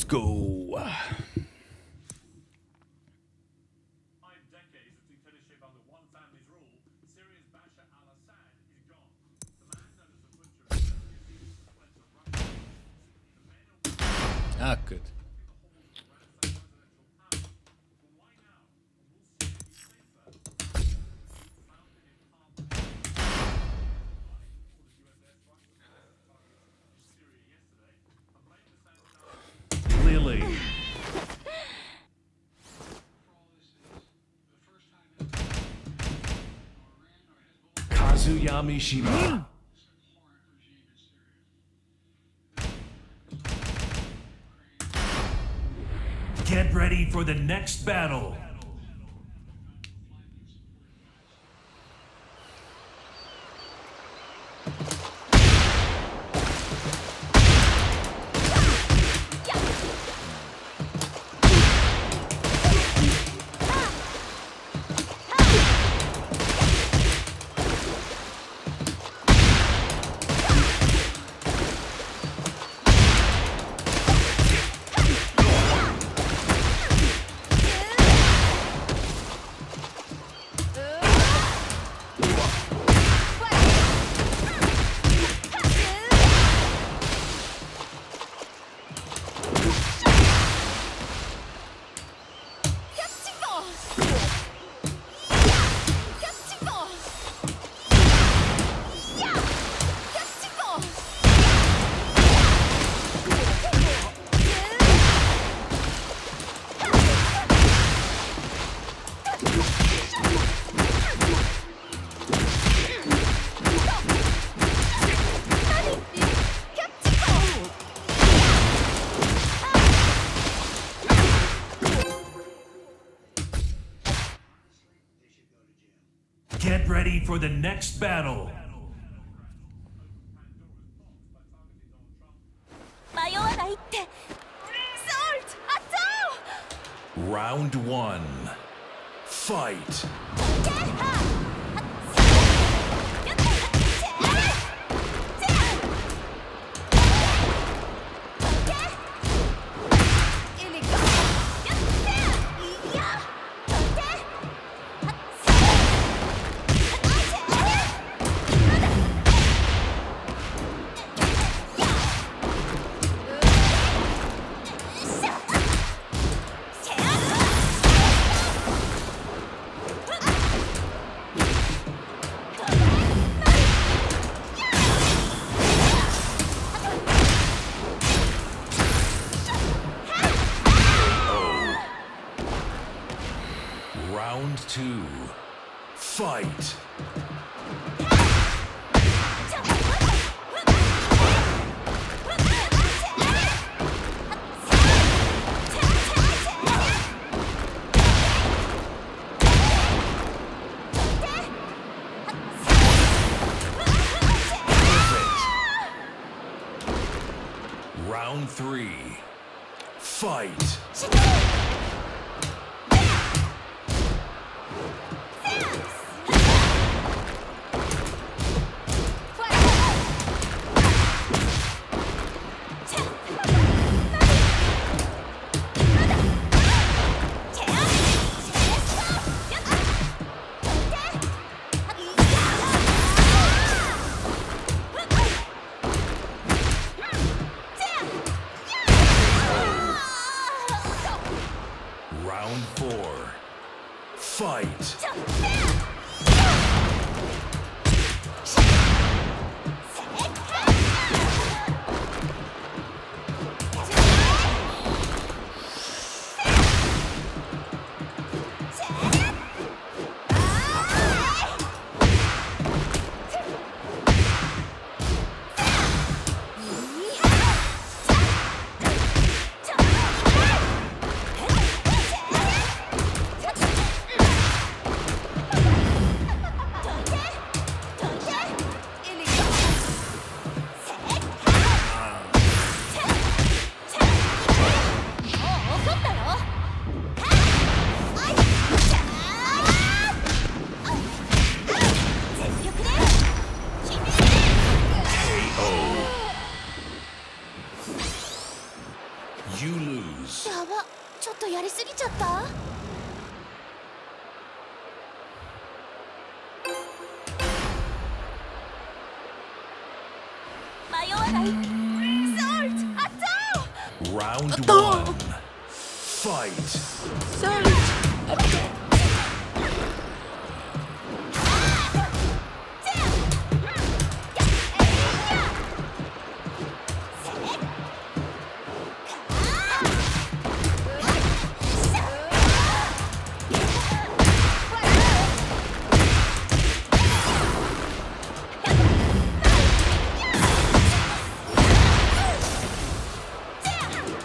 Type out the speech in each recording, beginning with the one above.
go. Ah, good. Lily. Kazuyami Shima. Get ready for the next battle. Get ready for the next battle. Round one. Fight. Round two. Fight. Round three. Fight. とやりすぎちゃった。迷わない。Salt! あった。 Round Attack! 1.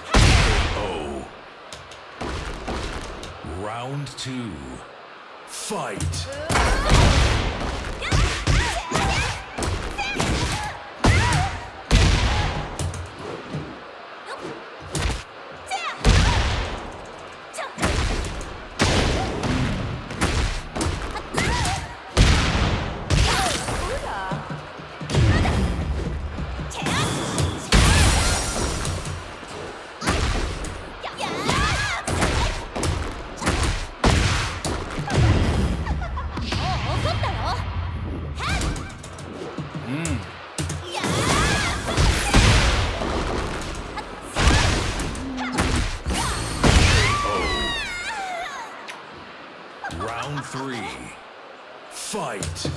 Fight. Oh. Round 2. Fight. Round 3. Fight.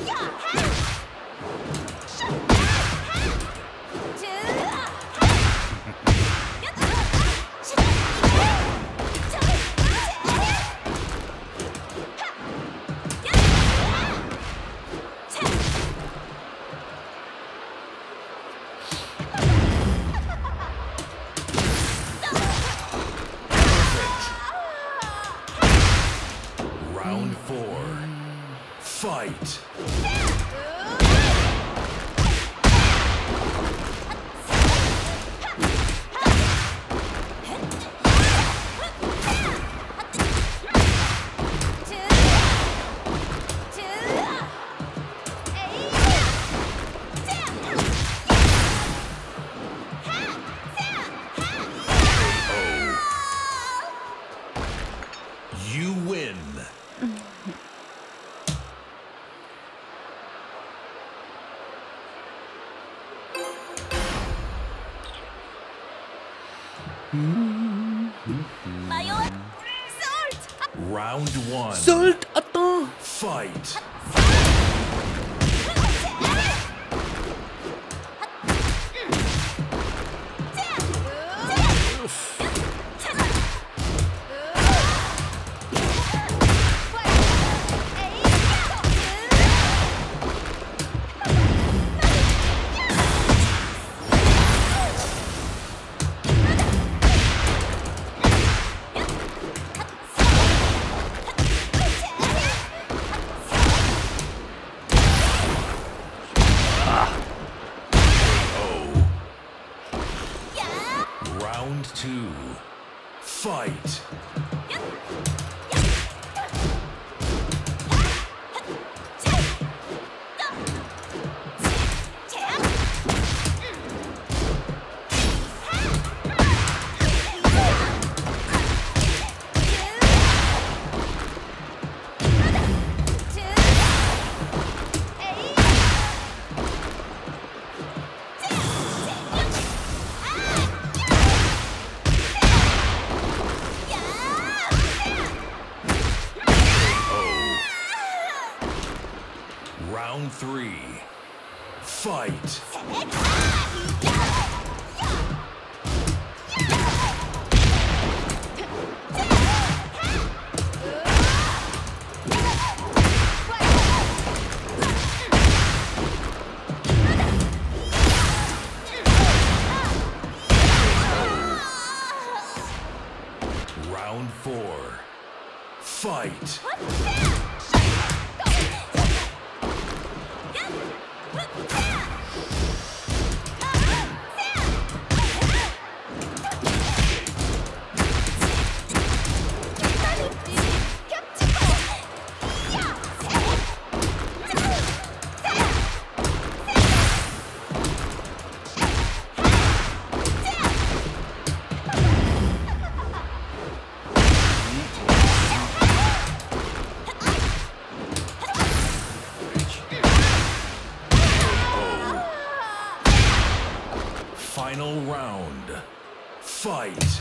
Round 4. Fight. You win. Round 1. Salt! Attends! Fight. Round 2. Fight. Round 3. Fight. Round 4. Fight. Final round. Fight.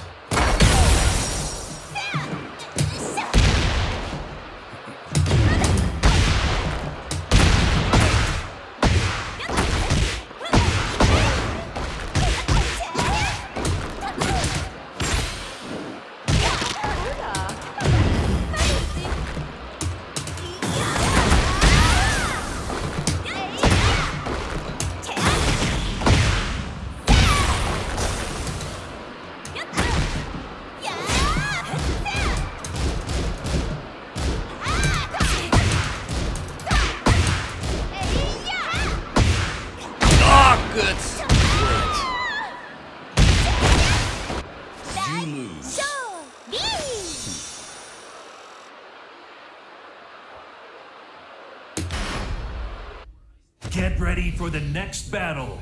Ah, good. You lose. Get ready for the next battle.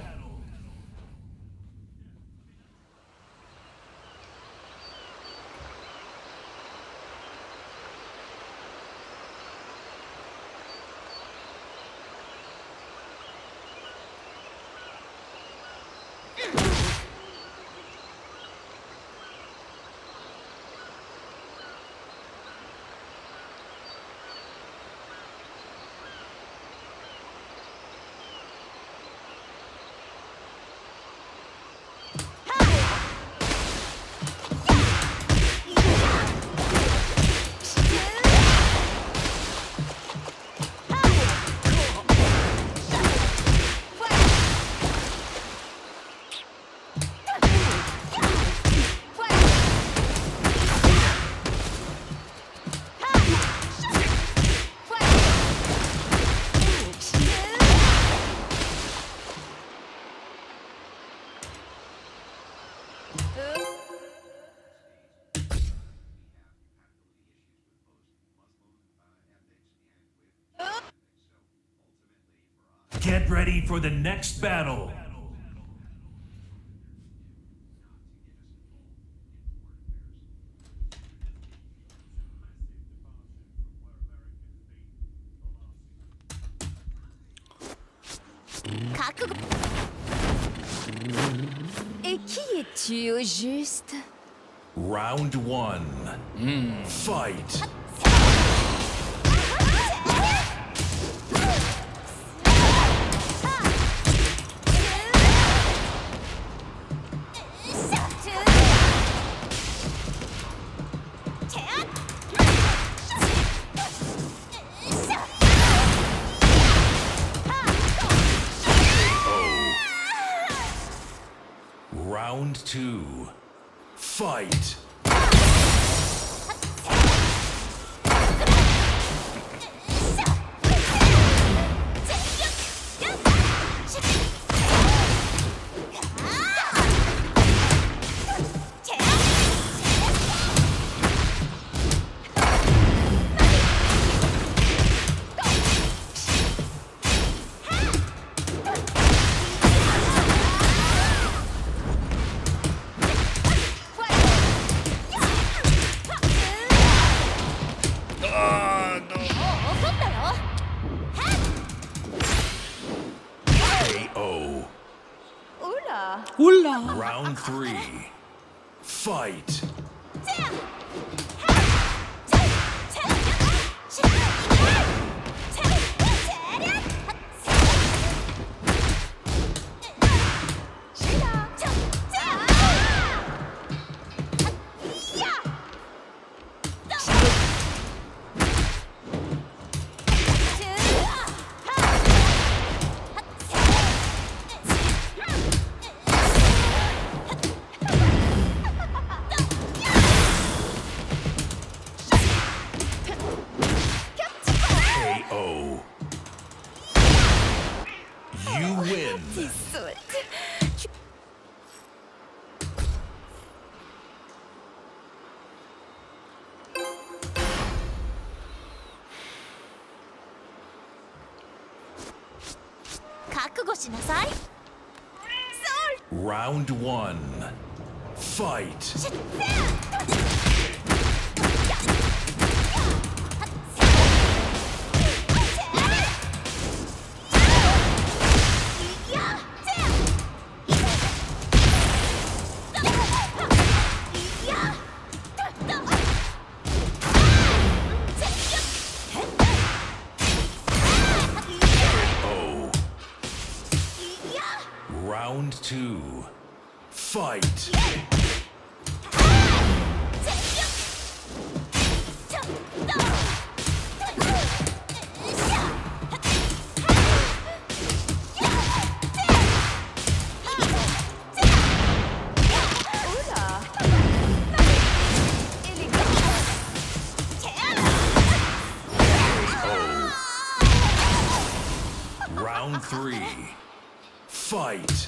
Get ready for the next battle. Et qui es-tu au juste? Round one. Fight. Round two. Fight. KO. Oula. Round three. Fight. KO. You win. Round one. Fight. Round 2. Fight. Round 3. Fight.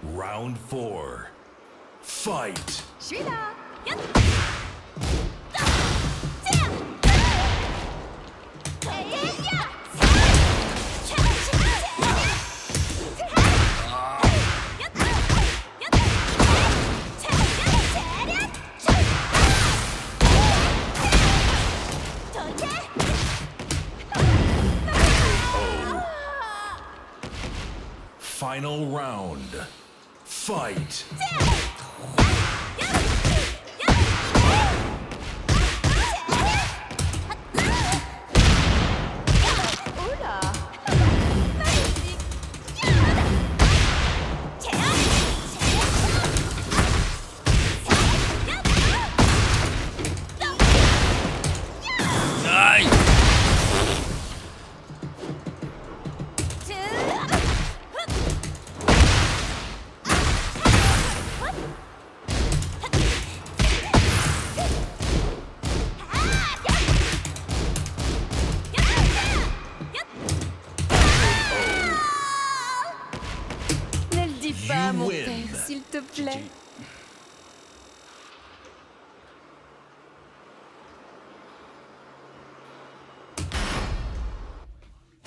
Round 4. Fight. suis là. Final round. Fight. Aïe! Ne le dis pas, You mon win. père, s'il te plaît.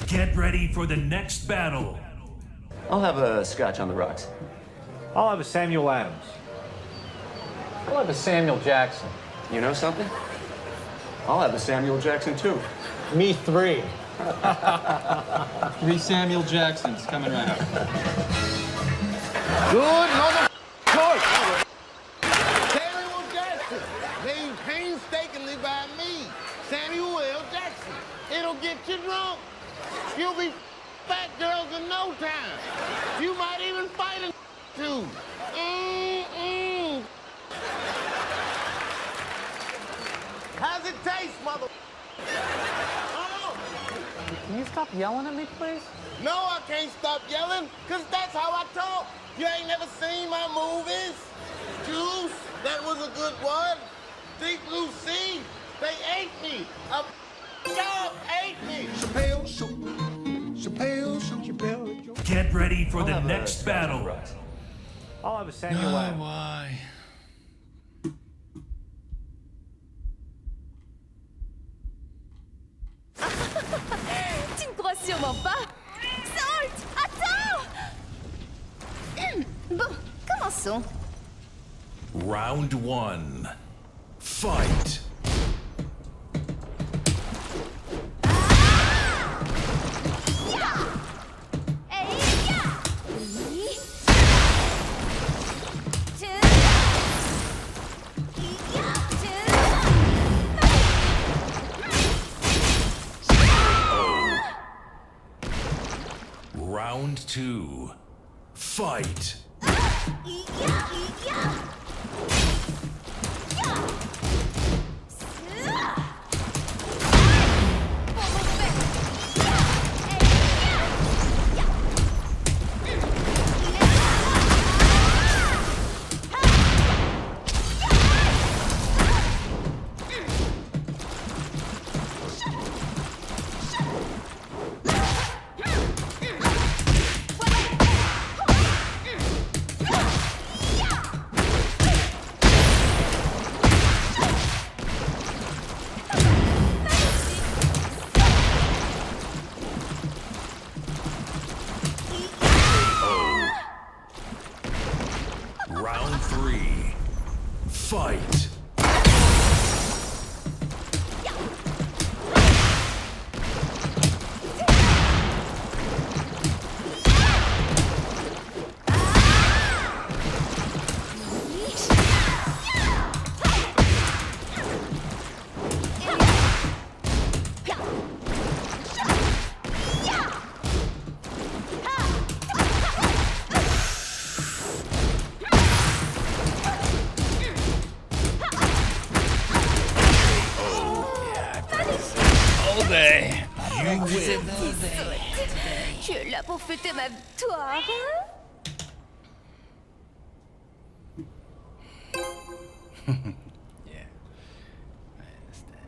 Get ready for the next battle. I'll have a scotch on the rocks. I'll have a Samuel Adams. I'll have a Samuel Jackson. You know something? I'll have a Samuel Jackson too. Me 3. 3 Samuel Jacksons coming right up. Good mother choice. Samuel Jackson, named painstakingly by me, Samuel L. Jackson. It'll get you drunk. You'll be fat girls in no time. You might even fight a too. How's it taste, mother? Oh. Can you stop yelling at me, please? No, I can't stop yelling, because that's how I talk. You ain't never seen my movies? Juice, that was a good one. Deep Blue Sea, they ate me. A dog ate me. Chappelle Show. Chappelle Show. Chappelle Show. Get ready for the I'll have a next scotch on the battle. rocks. I'll have a Samuel No, Adams. why? Tu ne crois sûrement pas. Salt, attends. Bon, commençons. Round 1. Fight. Round 2. Fight. Round 3. Fight. will. Tu es là pour fêter ma victoire, hein? Yeah, I understand.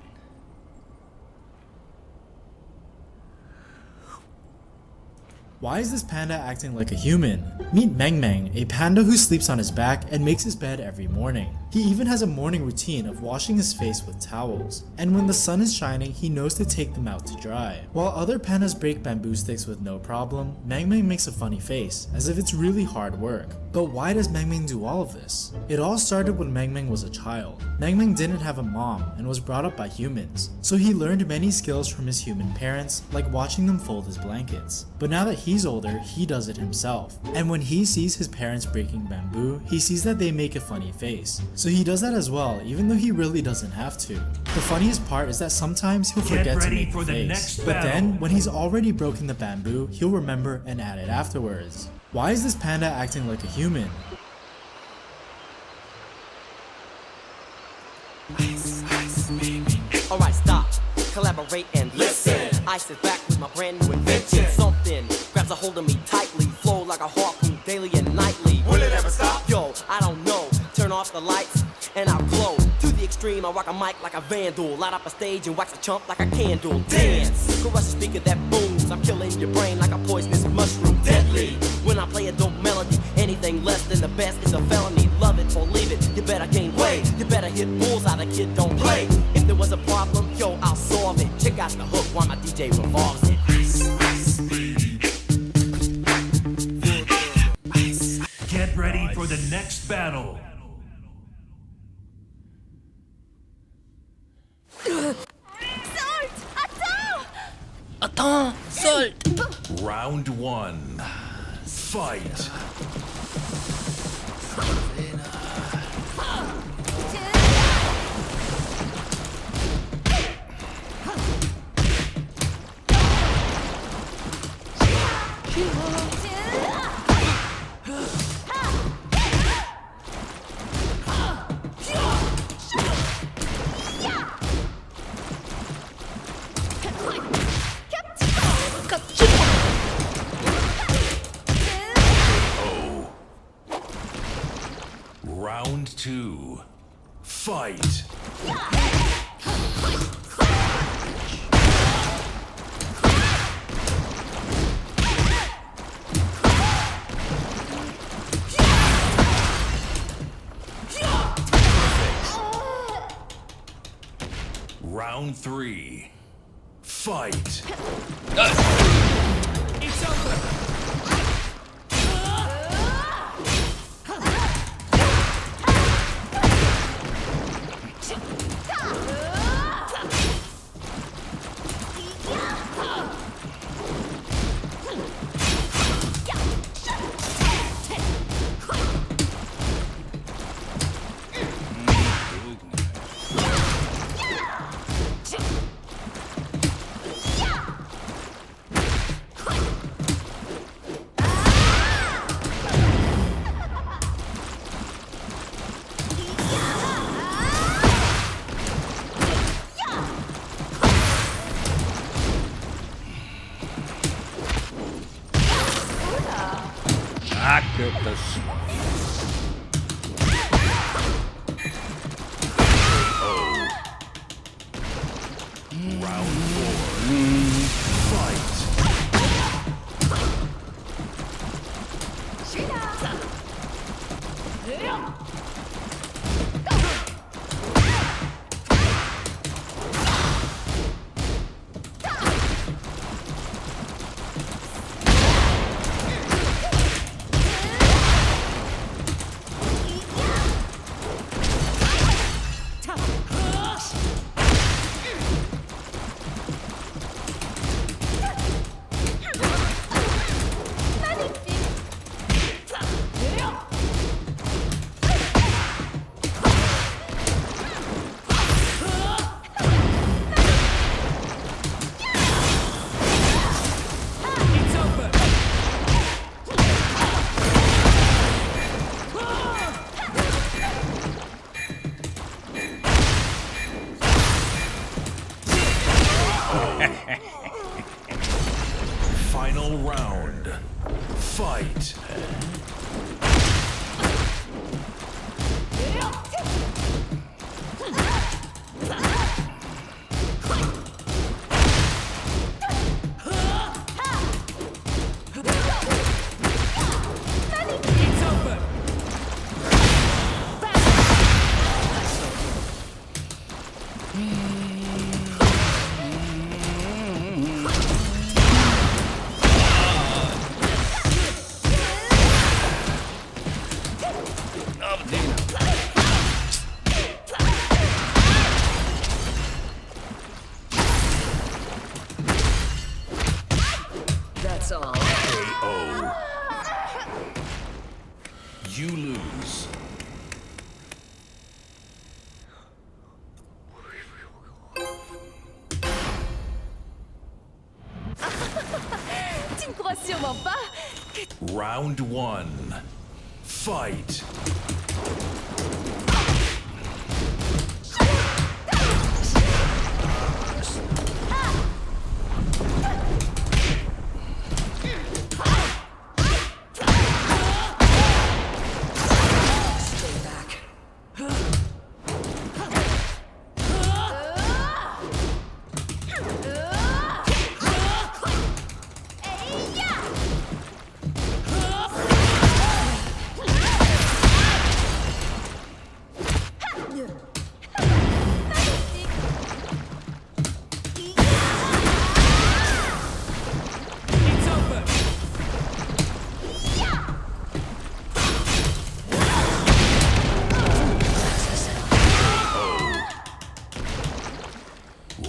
Why is this panda acting like a human? Meet Meng Meng, a panda who sleeps on his back and makes his bed every morning. He even has a morning routine of washing his face with towels, and when the sun is shining, he knows to take them out to dry. While other pandas break bamboo sticks with no problem, Meng Meng makes a funny face, as if it's really hard work. But why does Meng Meng do all of this? It all started when Meng Meng was a child. Meng Meng didn't have a mom and was brought up by humans, so he learned many skills from his human parents, like watching them fold his blankets. But now that he's older, he does it himself. And when he sees his parents breaking bamboo, he sees that they make a funny face. So he does that as well, even though he really doesn't have to. The funniest part is that sometimes he'll forget to make the face. But then, when he's already broken the bamboo, he'll remember and add it afterwards. Why is this panda acting like a human? Alright, stop, collaborate and listen. I sit back with my brand new invention. Something grabs a hold of me tightly, flow like a harpoon daily and nightly. Will it ever stop? Yo, I don't know. Turn off the lights and I'll glow. To the extreme, I rock a mic like a vandal. Light up a stage and wax a chump like a candle. Dance, crush a speaker that booms. I'm killing your brain like a poisonous mushroom. Deadly, when I play a dope melody. Anything less than the best is a felony. Love it or leave it, you better gain weight. You better hit bullseye, the kid don't play. If there was a problem, yo, I'll solve it. Check out the hook while my DJ revolves it. Get ready for the next battle. Salt, attends! Attends, Salt! Round one. Fight. Round two. Fight. Round three. Fight. It's over! I got this. Round four. Fight. 오빠. Round one. Fight.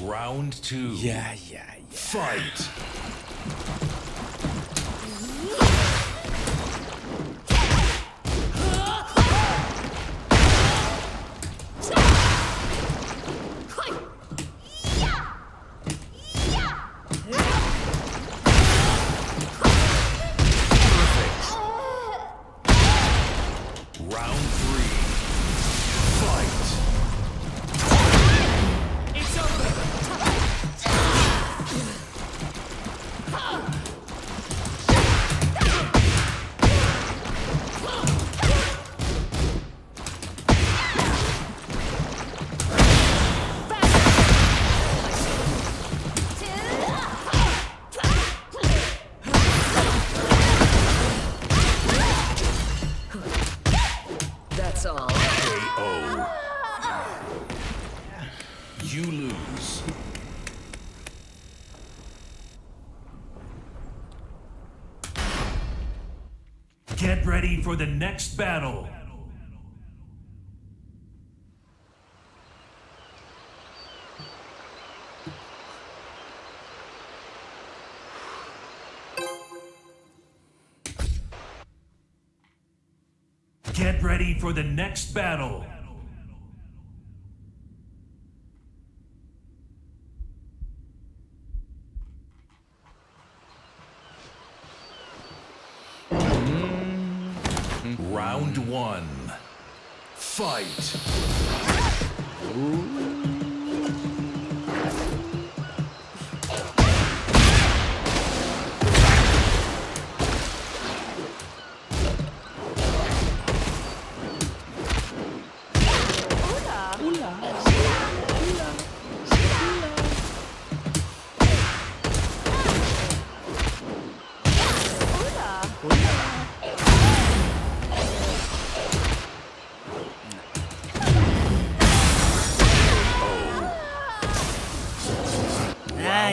Round two. Yeah. Fight. Round three. Fight. That's all. KO. You lose. Get ready for the next battle. Get ready for the next battle. Round one. Fight.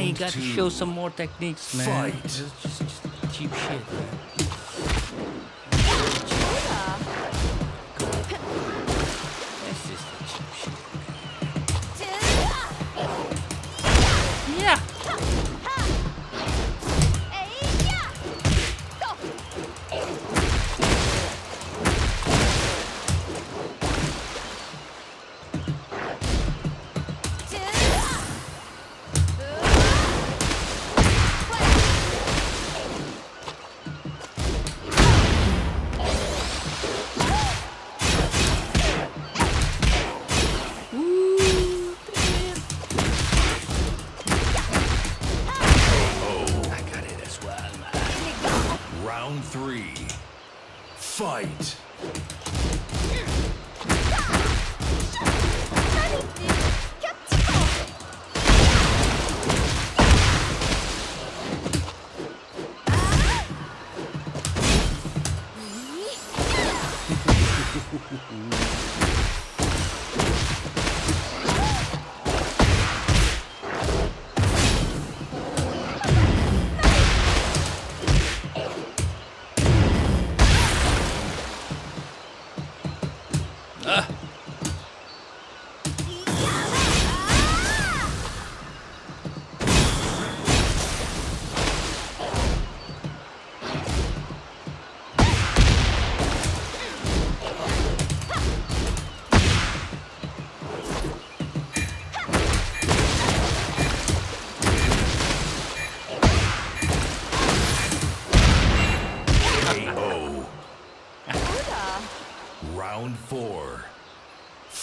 You got to two. show some more techniques, man. Fight. This is just cheap shit, man. This is the cheap shit. Yeah. Round three. Fight.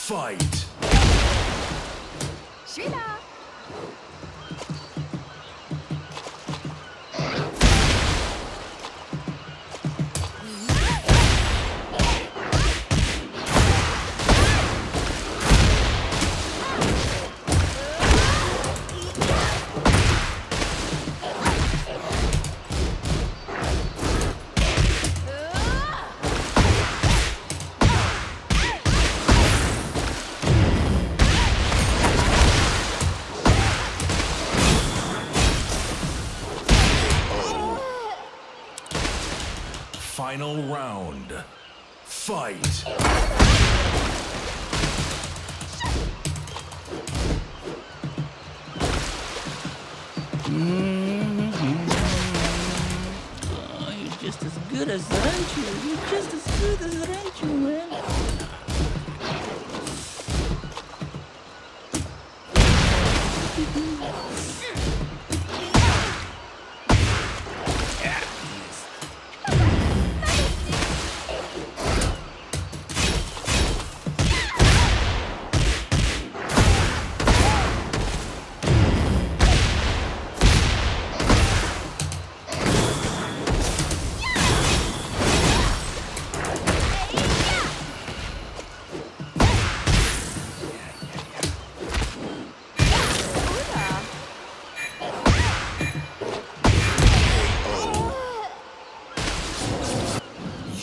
Fight. Sheila. Final round. Fight. Oh, you're just as good as Rancho. You're just as good as Rancho, man.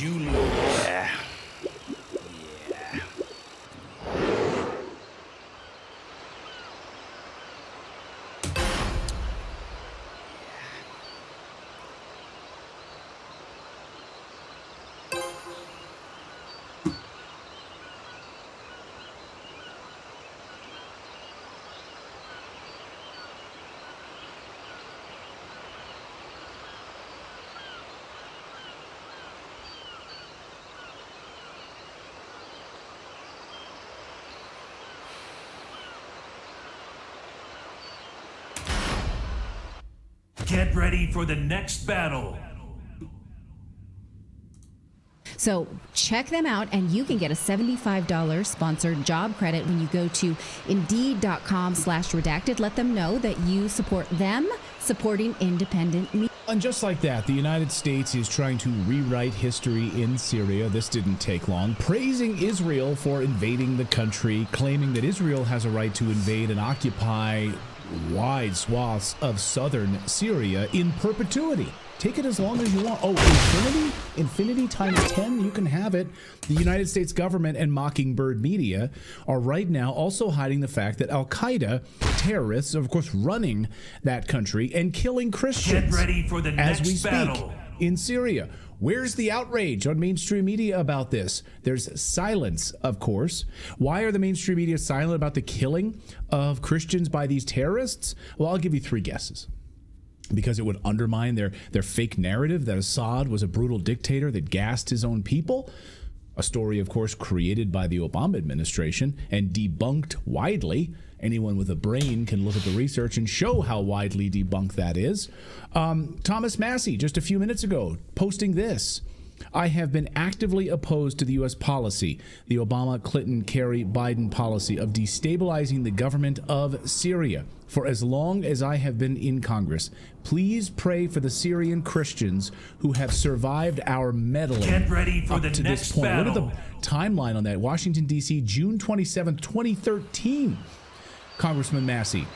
You lose. Get ready for the next battle. So check them out, and you can get a $75 sponsored job credit when you go to Indeed.com/redacted. Let them know that you support them supporting independent media. And just like that, the United States is trying to rewrite history in Syria. This didn't take long. Praising Israel for invading the country, claiming that Israel has a right to invade and occupy wide swaths of southern Syria in perpetuity. Take it as long as you want. Oh, infinity? Infinity times 10? You can have it. The United States government and Mockingbird Media are right now also hiding the fact that Al-Qaeda terrorists are, of course, running that country and killing Christians. Get ready for the as next we speak battle. in Syria. Where's the outrage on mainstream media about this? There's silence, of course. Why are the mainstream media silent about the killing of Christians by these terrorists? Well, I'll give you three guesses. Because it would undermine their fake narrative that Assad was a brutal dictator that gassed his own people. A story, of course, created by the Obama administration and debunked widely. Anyone with a brain can look at the research and show how widely debunked that is. Thomas Massey, just a few minutes ago, posting this. I have been actively opposed to the U.S. policy, the Obama, Clinton, Kerry, Biden policy of destabilizing the government of Syria for as long as I have been in Congress. Please pray for the Syrian Christians who have survived our meddling. Get ready for up the to next this point. battle. Look at the timeline on that. Washington, D.C., June 27th, 2013. Congressman Massey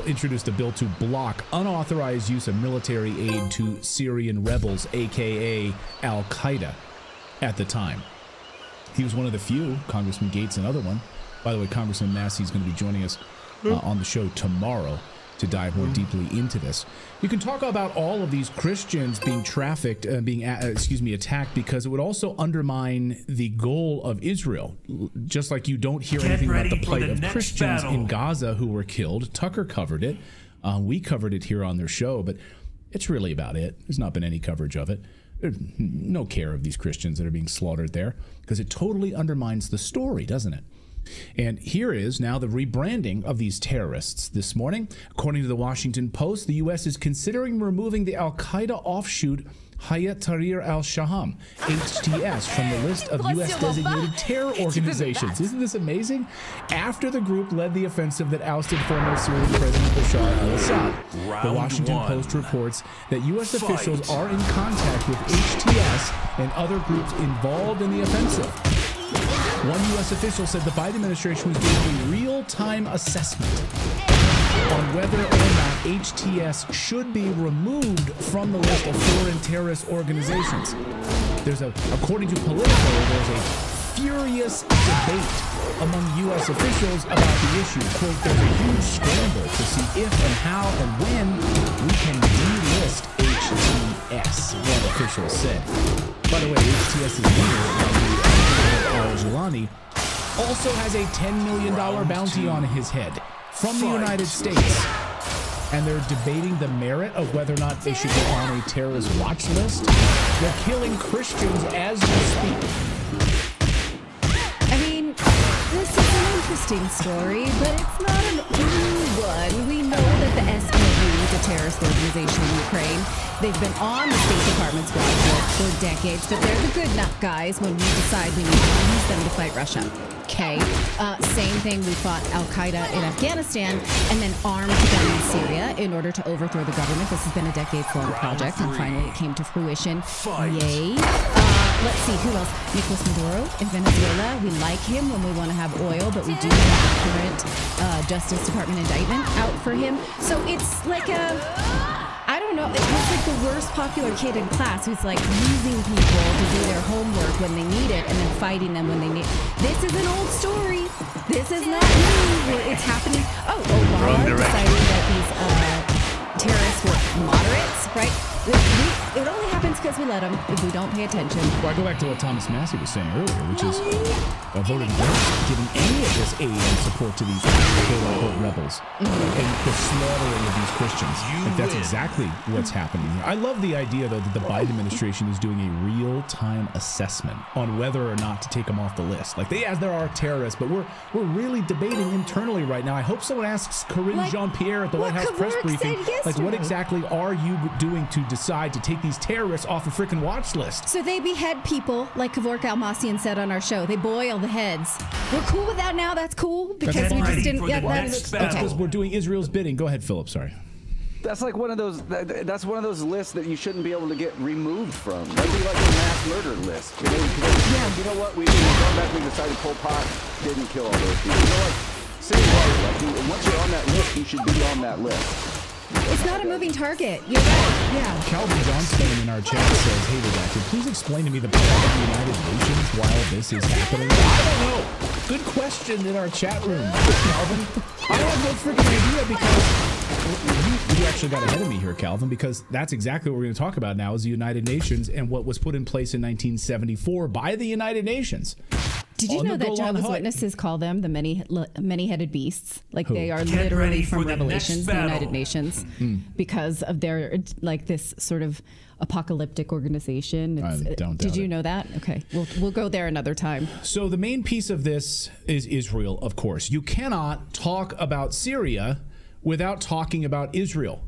introduced a bill to block unauthorized use of military aid to Syrian rebels, aka Al-Qaeda, at the time. He was one of the few. Congressman Gates, another one. By the way, Congressman Massey is going to be joining us on the show tomorrow to dive more deeply into this. You can talk about all of these Christians being trafficked, attacked, because it would also undermine the goal of Israel. Just like you don't hear anything about the plight of Christians in Gaza who were killed. Tucker covered it. We covered it here on their show, but it's really about it. There's not been any coverage of it. There's no care of these Christians that are being slaughtered there, because it totally undermines the story, doesn't it? And here is now the rebranding of these terrorists this morning. According to the Washington Post, the U.S. is considering removing the Al-Qaeda offshoot Hayat Tahrir al-Sham, HTS, from the list of U.S.-designated terror organizations. Isn't this amazing? After the group led the offensive that ousted former Syrian President Bashar al-Assad. The Washington Post reports that U.S. officials are in contact with HTS and other groups involved in the offensive. One U.S. official said the Biden administration was doing a real-time assessment on whether or not HTS should be removed from the list of foreign terrorist organizations. According to Politico, there's a furious debate among U.S. officials about the issue. Quote, there's a huge scramble to see if and how and when we can delist HTS, one official said. By the way, HTS's leader, al-Jilani, also has a $10 million bounty on his head from the United States, and they're debating the merit of whether or not they should go on a terrorist watch list. They're killing Christians as we speak. I mean, this is an interesting story, but it's not an new one. We know that the SBU is a terrorist organization in Ukraine. They've been on the State Department's watch list for decades, but they're the good enough guys when we decide we need to use them to fight Russia. Okay. Same thing, we fought Al-Qaeda in Afghanistan and then armed them in Syria in order to overthrow the government. This has been a decades-long project, and finally it came to fruition. Yay. Let's see, who else? Nicolas Maduro in Venezuela. We like him when we want to have oil, but we do have a current Justice Department indictment out for him. So it's like I don't know, it's like the worst popular kid in class who's like using people to do their homework when they need it and then fighting them when they need. This is an old story. This is not new. It's happening. Oh, Obama deciding that these terrorists were moderates, right? It only happens because we let them if we don't pay attention. Well, I go back to what Thomas Massey was saying earlier, which is voted against giving any of this aid and support to these quote-unquote rebels and the slaughtering of these Christians. Like, that's exactly what's happening here. I love the idea, though, that the Biden administration is doing a real-time assessment on whether or not to take them off the list. Like, there are terrorists, but we're really debating internally right now. I hope someone asks Corinne Jean-Pierre at the White House press briefing, like, what exactly are you doing to decide to take these terrorists off a freaking watch list? So they behead people, like Kevork Almassian said on our show. They boil the heads. We're cool with that now? That's cool? Because we just didn't... Yeah, that's because we're doing Israel's bidding. Go ahead, Philip. Sorry. That's like one of those. That's one of those lists that you shouldn't be able to get removed from. That'd be like a mass murder list. You know what? Going back, we decided Pol Pot didn't kill all those people. You know what? Like, once you're on that list, you should be on that list. It's not a moving target. You're right. Yeah. Calvin Johnstone in our chat says, "Hey, Redacted, please explain to me the plan of the United Nations while this is happening." I don't know. Good question in our chat room, Calvin. I have no freaking idea because you actually got ahead of me here, Calvin, because that's exactly what we're going to talk about now is the United Nations and what was put in place in 1974 by the United Nations. Did you know that Jehovah's Witnesses call them the many-headed beasts? Like, they are Get literally ready from for the Revelations, next the United battle. Nations, because of their, like, this sort of apocalyptic organization. Don't did doubt you it. know that? Okay, we'll go there another time. So the main piece of this is Israel, of course. You cannot talk about Syria without talking about Israel.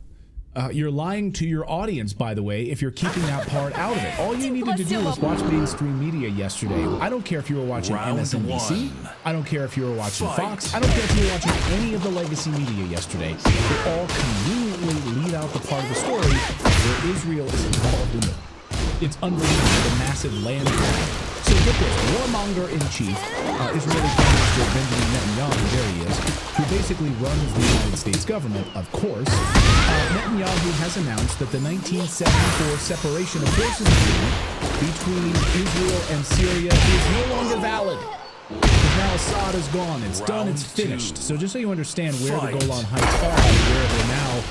You're lying to your audience, by the way, if you're keeping that part out of it. All you needed to do was watch mainstream media yesterday. I don't care if you were watching MSNBC. I don't care if you were watching Fox. I don't care if you were watching any of the legacy media yesterday. They all conveniently lead out the part of the story where Israel is involved in it. It's unbelievable, the massive land grab. So get this, warmonger in chief, Israeli Prime Minister Benjamin Netanyahu, there he is, who basically runs the United States government, of course. Netanyahu has announced that the 1974 separation of forces agreement between Israel and Syria is no longer valid. Because now Assad is gone, it's done, it's finished. So just so you understand where the Golan Heights are, where they're now,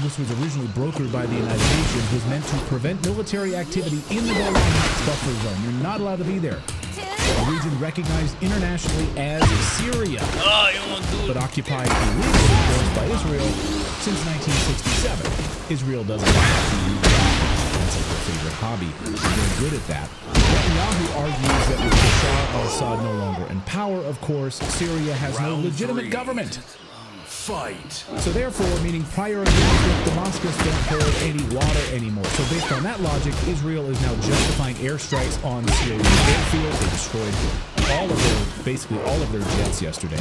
this was originally brokered by the United Nations, was meant to prevent military activity in the Golan Heights buffer zone. You're not allowed to be there. A region recognized internationally as Syria, but occupied illegally, of course, by Israel since 1967. Israel doesn't have to use that. That's like their favorite hobby. They're good at that. Netanyahu argues that with Bashar al-Assad no longer in power, of course, Syria has no legitimate government. Fight. So therefore, meaning prior agreements with Damascus don't hold any water anymore. So based on that logic, Israel is now justifying airstrikes on Syrian airfields. They destroyed basically all of their jets yesterday.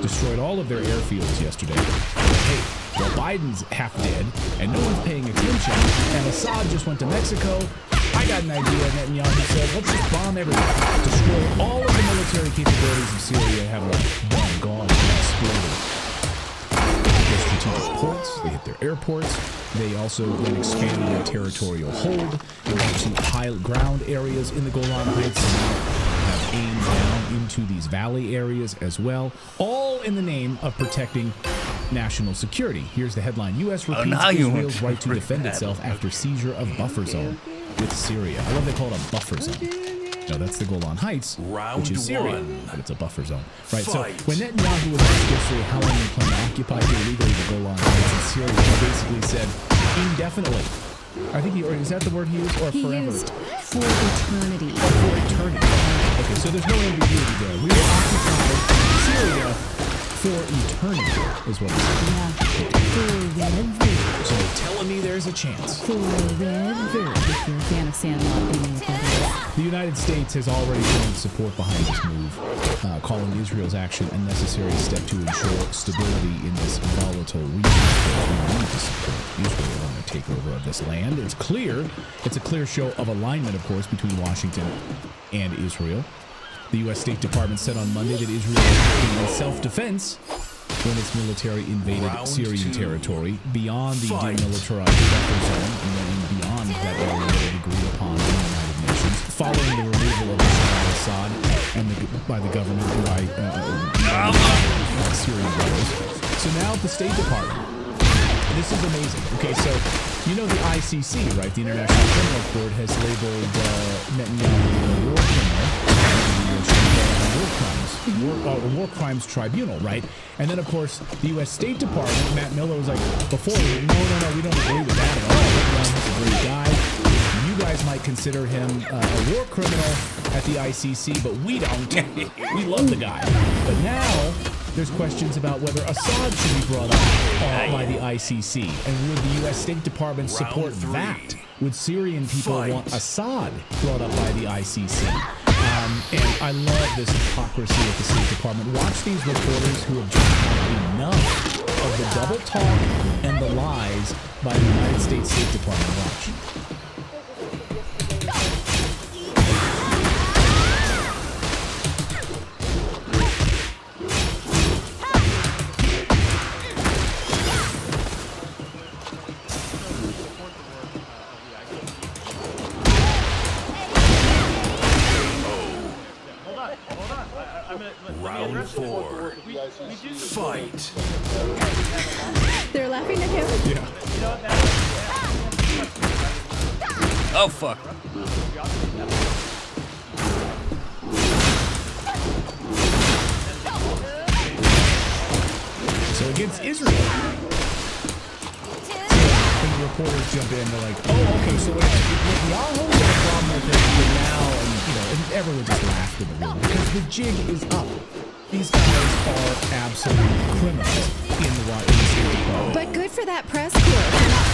Destroyed all of their airfields yesterday. Hey, well, Biden's half dead, and no one's paying attention, and Assad just went to Mexico. I got an idea, Netanyahu said, let's just bomb everything. Destroy all of the military capabilities of Syria, have them done, gone, exploded. Their strategic ports, they hit their airports. They also then expanded their territorial hold. They went to high ground areas in the Golan Heights. Have aimed down into these valley areas as well, all in the name of protecting national security. Here's the headline. U.S. repeats Israel's right to defend itself after seizure of buffer zone with Syria. I love they call it a buffer zone. No, that's the Golan Heights, which is Syria, but it's a buffer zone. Right, so when Netanyahu was asked yesterday how long you plan to occupy illegally the Golan Heights in Syria, he basically said indefinitely. I think is that the word he used, or he forever? Used for eternity. Oh, for eternity. Okay, so there's no ambiguity there. We will occupy Syria for eternity, is what he said. Yeah. So telling me there's a chance. Forever. If you're a fan of Sandlot, the United States has already shown support behind this move, calling Israel's action a necessary step to ensure stability in this volatile region. We need to support Israel on the takeover of this land. It's clear. It's a clear show of alignment, of course, between Washington and Israel. The U.S. State Department said on Monday that Israel was acting in self-defense when its military invaded Syrian territory beyond the demilitarized buffer zone and then beyond that area that was agreed upon in the United Nations, following the removal of Assad and by the government and by Syrian rebels. So now the State Department. This is amazing. Okay, so you know the ICC, right? The International Criminal Court has labeled Netanyahu a war criminal. War crimes tribunal, right? And then, of course, the U.S. State Department, Matt Miller was like, before, no, we don't agree with that at all. He's a great guy. You guys might consider him a war criminal at the ICC, but we don't. We love the guy. But now, there's questions about whether Assad should be brought up by the ICC. And would the U.S. State Department support that? Would Syrian people want Assad brought up by the ICC? And I love this hypocrisy at the State Department. Watch these reporters who have just had enough of the double talk and the lies by the United States State Department. Watch. Round 4. Fight. They're laughing at him? Yeah. Oh, fuck. So against Israel. And the reporters jump in, they're like, oh, okay, so if Yahoo has a problem with it, but now, and everyone just laughed in the room because the jig is up. These guys are absolute criminals in the State Department. But good for that press corps for not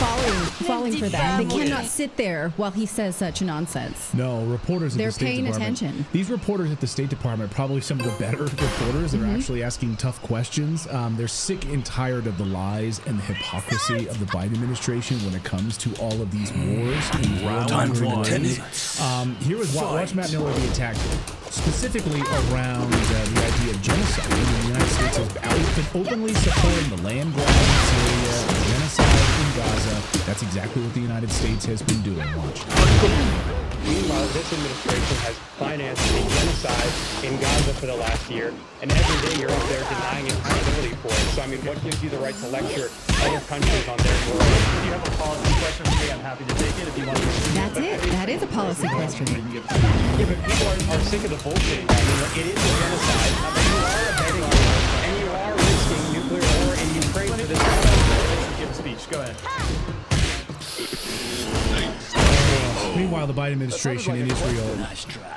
falling for that. They cannot sit there while he says such nonsense. No, reporters at the State Department. They're paying attention. These reporters at the State Department are probably some of the better reporters that are actually asking tough questions. They're sick and tired of the lies and the hypocrisy of the Biden administration when it comes to all of these wars. Round 1. Here was watch Matt Miller be attacked specifically around the idea of genocide. The United States has been openly supporting the land grab in Syria, the genocide in Gaza. That's exactly what the United States has been doing. Watch. Meanwhile, this administration has financed a genocide in Gaza for the last year, and every day you're up there denying accountability for it. So, I mean, what gives you the right to lecture other countries on their war? If you have a policy question for me, I'm happy to take it. If you want to. That's it. That is a policy question. Yeah, but people are sick of the bullshit. I mean, it is a genocide. I mean, you are abetting war, and you are risking nuclear war in Ukraine for this. Give a speech. Go ahead. Meanwhile, the Biden administration in Israel.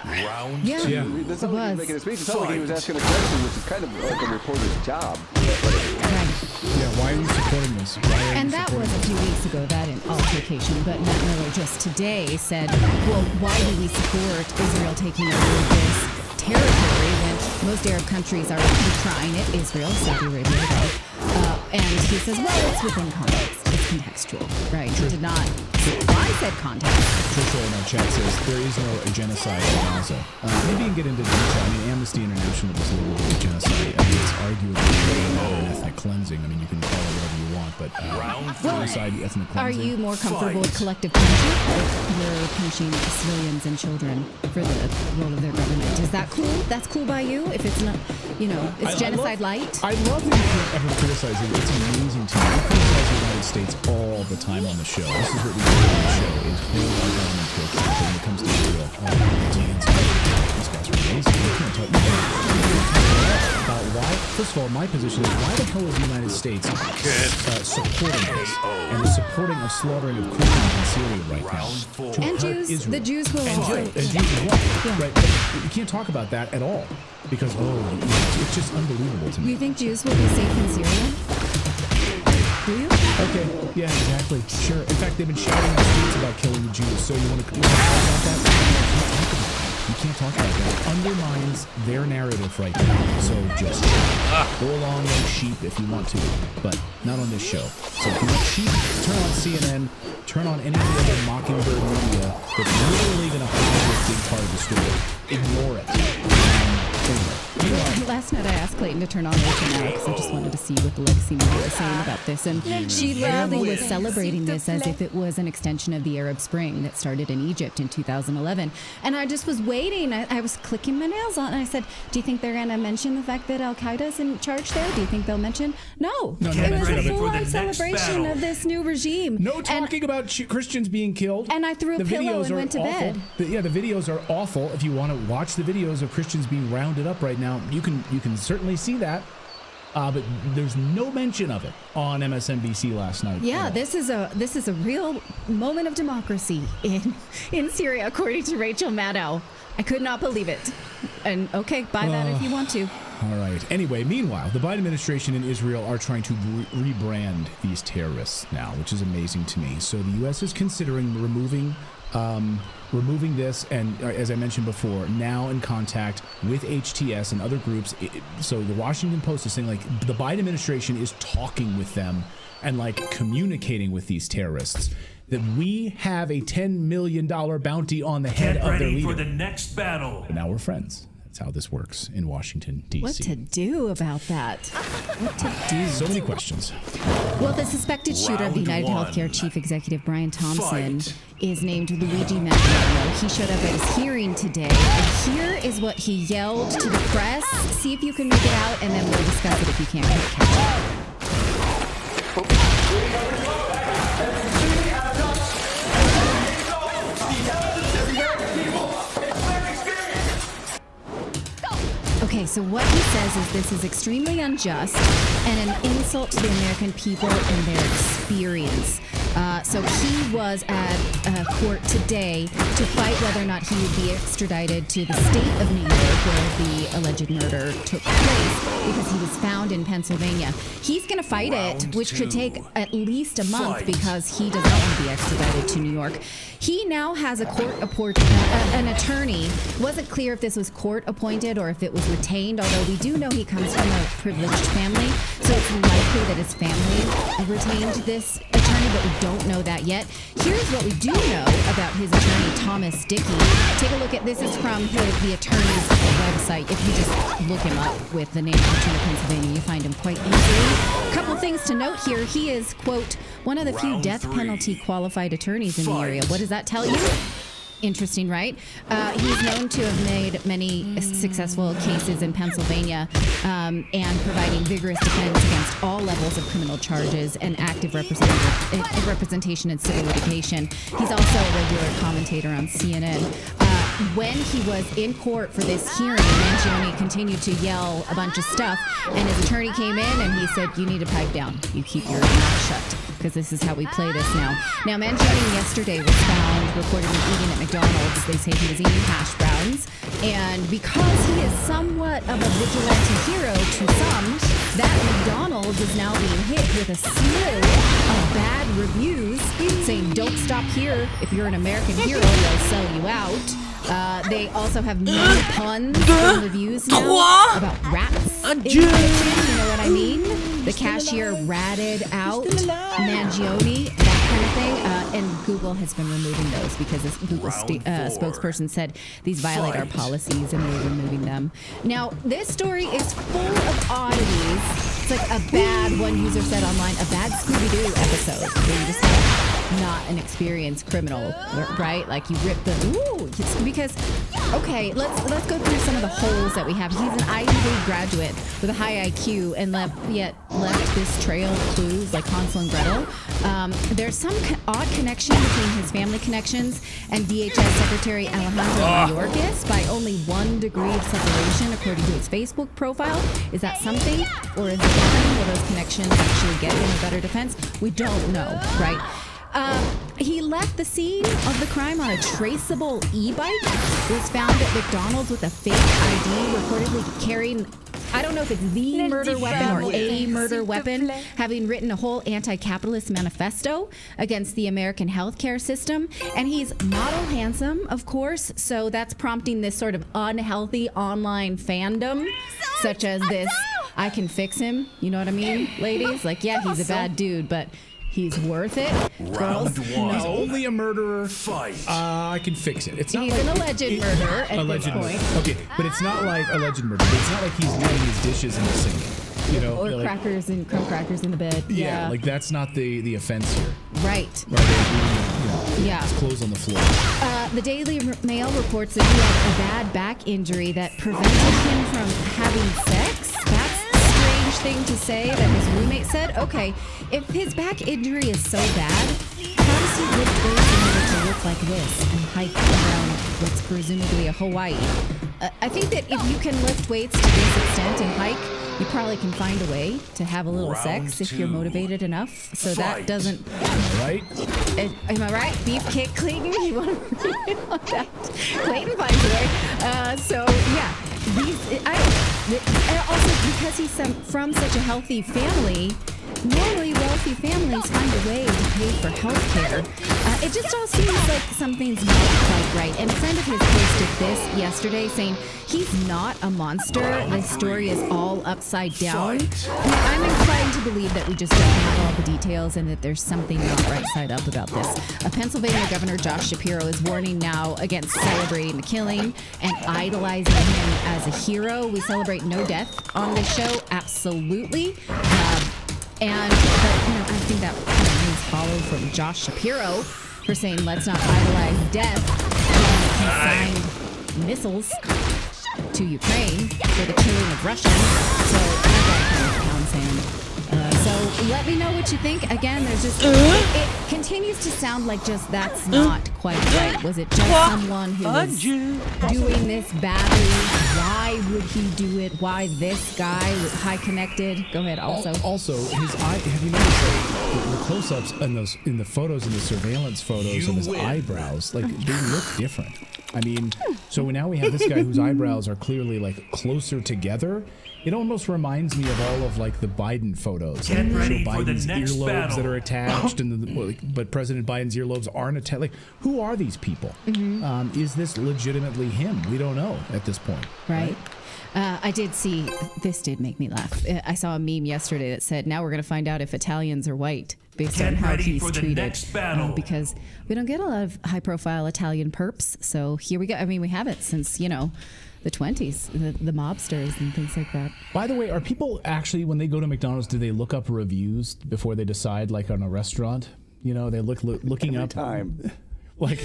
Round 2. This is making a speech. It sounded like he was asking a question, which is kind of like a reporter's job. But Yeah, why are you supporting this? And that was a few weeks ago, that altercation, but Matt Miller just today said, well, why do we support Israel taking over this territory when most Arab countries are decrying it, Israel, Saudi Arabia, right? And he says, well, it's within context. It's contextual, right? He did not. I said context. Trisha in our chat says there is no genocide in Gaza. Maybe you can get into detail. I mean, Amnesty International was a little bit of genocide. I mean, it's arguably not an ethnic cleansing. I mean, you can call it whatever you want, but genocide, ethnic cleansing. Are you more comfortable with collective punishment? You're punishing civilians and children for the role of their government. Is that cool? That's cool by you? If it's not, it's genocide light? I love that you can't ever criticize it. It's amazing to me. We criticize the United States all the time on the show. This is what we do on the show, is hold our government to account when it comes to Israel. These guys are amazing. We can't talk about why. First of all, my position is, why the hell is the United States supporting this and the supporting of slaughtering of Christians in Syria right now? And Jews. Israel. The Jews will also. And Jews as well. Yeah. Right. But you can't talk about that at all because, it's just unbelievable to me. You think Jews will be safe in Syria? Do you? Okay, yeah, exactly. Sure. In fact, they've been shouting on the streets about killing the Jews, so you want to talk about that? You can't talk about that. Undermines their narrative right now, so just go along like sheep if you want to, but not on this show. So if you want sheep, turn on CNN, turn on any of the other Mockingbird media that's literally going to hide this big part of the story. Ignore it. Last night I asked Clayton to turn on Rachel now because I just wanted to see what the legacy media was saying about this, and she loudly was celebrating this as if it was an extension of the Arab Spring that started in Egypt in 2011. And I just was waiting. I was clicking my nails on, and I said, "Do you think they're going to mention the fact that Al Qaeda's in charge there? Do you think they'll mention?" No. It was a full-on celebration of this new regime. No talking about Christians being killed. And I threw a pillow and went to bed. The videos are awful. If you want to watch the videos of Christians being rounded up right now, you can certainly see that, but there's no mention of it on MSNBC last night. Yeah, this is a real moment of democracy in Syria, according to Rachel Maddow. I could not believe it. And okay, buy that if you want to. All right. Anyway, meanwhile, the Biden administration and Israel are trying to rebrand these terrorists now, which is amazing to me. So the U.S. is considering removing this, and as I mentioned before, now in contact with HTS and other groups. So the Washington Post is saying, like, the Biden administration is talking with them and, like, communicating with these terrorists that we have a $10 million bounty on the head of their leader. Get ready for the next battle. But now we're friends. That's how this works in Washington, D.C. What to do about that? What to do? So many questions. Well, the suspected shooter of the United Healthcare Chief Executive, Brian Thompson, is named Luigi Mangione. He showed up at his hearing today, and here is what he yelled to the press. See if you can make it out, and then we'll discuss it if you can't catch it. Okay, so what he says is this is extremely unjust and an insult to the American people and their experience. So he was at court today to fight whether or not he would be extradited to the state of New York where the alleged murder took place because he was found in Pennsylvania. He's going to fight it, which could take at least a month because he does not want to be extradited to New York. He now has a an attorney. It wasn't clear if this was court appointed or if it was retained, although we do know he comes from a privileged family, so it's likely that his family retained this attorney, but we don't know that yet. Here's what we do know about his attorney, Thomas Dickey. Take a look at this. Is from the attorney's website. If you just look him up with the name Attorney of Pennsylvania, you find him quite easily. A couple things to note here. He is, quote, one of the few death penalty qualified attorneys in the area. What does that tell you? Interesting, right? He's known to have made many successful cases in Pennsylvania and providing vigorous defense against all levels of criminal charges and active representation in civil litigation. He's also a regular commentator on CNN. When he was in court for this hearing, Mangione continued to yell a bunch of stuff, and his attorney came in and he said, "You need to pipe down. You keep your mouth shut, because this is how we play this now." Now, Mangione yesterday was found reportedly eating at McDonald's. They say he was eating hash browns, and because he is somewhat of a vigilante hero to some, that McDonald's McDonald's is now being hit with a slew of bad reviews saying, don't stop here. If you're an American hero, they'll sell you out. They also have many puns in reviews now about rats in the kitchen, you know what I mean? The cashier ratted out Mangione, that kind of thing. And Google has been removing those because this Google spokesperson said these violate our policies and they're removing them. Now, this story is full of oddities. It's like a bad, one user said online, a bad Scooby-Doo episode where you just have not an experienced criminal, right? Like you rip the, because, okay, let's go through some of the holes that we have. He's an Ivy League graduate with a high IQ and left this trail of clues like Hansel and Gretel. There's some odd connection between his family connections and DHS Secretary Alejandro Mayorkas by only 1 degree of separation according to his Facebook profile. Is that something? Or is it nothing? Will those connections actually get him a better defense? We don't know, right? He left the scene of the crime on a traceable e-bike. It was found at McDonald's with a fake ID, reportedly carrying, I don't know if it's the murder weapon or a murder weapon, having written a whole anti-capitalist manifesto against the American healthcare system. And he's model handsome, of course, so that's prompting this sort of unhealthy online fandom, such as this, I can fix him, you know what I mean, ladies? Like, yeah, he's a bad dude, but he's worth it. Round one. He's only a murderer. Fight. I can fix it. It's not He's like an alleged murderer at alleged this point. murder. Okay, but it's not like alleged murder. It's not like he's leaving his dishes in the sink. You know, Or like, crackers and crumb crackers in the bed. yeah, like that's not the offense here. Right. Yeah. His clothes on the floor. The Daily Mail reports that he had a bad back injury that prevented him from having sex. That's a strange thing to say that his roommate said. Okay, if his back injury is so bad, how does he lift weights in order to look like this and hike around what's presumably a Hawaii? I think that if you can lift weights to this extent and hike, you probably can find a way to have a little sex if you're motivated enough. So that doesn't. Right? Am I right? Beef kick Clayton? You want to read on that? Clayton finds a way. So yeah, and also because he's from such a healthy family. Normally, wealthy families find a way to pay for health care. It just all seems like something's not quite right. And a friend of his posted this yesterday saying he's not a monster. This story is all upside down. I'm inclined to believe that we just don't have all the details and that there's something not right side up about this. Pennsylvania Governor Josh Shapiro is warning now against celebrating the killing and idolizing him as a hero. We celebrate no death on this show, absolutely. And I think that kind of rings hollow from Josh Shapiro for saying let's not idolize death and he signed missiles to Ukraine for the killing of Russians. So that kind of pound sand. So let me know what you think. Again, there's just it continues to sound like just that's not quite right. Was it just someone who was doing this badly? Why would he do it? Why this guy with high connected? Go ahead. Also, his eye. Have you noticed the close-ups in the photos and the surveillance photos of his eyebrows? Like they look different. I mean, so now we have this guy whose eyebrows are clearly like closer together. It almost reminds me of all of like the Biden photos. Get ready for the Biden's next earlobes battle. that are attached, but President Biden's earlobes aren't attached. Like, who are these people? Is this legitimately him? We don't know at this point. Right. I did see, this did make me laugh. I saw a meme yesterday that said, now we're going to find out if Italians are white based on how he's treated. Because we don't get a lot of high profile Italian perps. So here we go. I mean, we have it since, the 20s, the mobsters and things like that. By the way, are people actually, when they go to McDonald's, do they look up reviews before they decide, like on a restaurant? You know, they looking Every up time. Like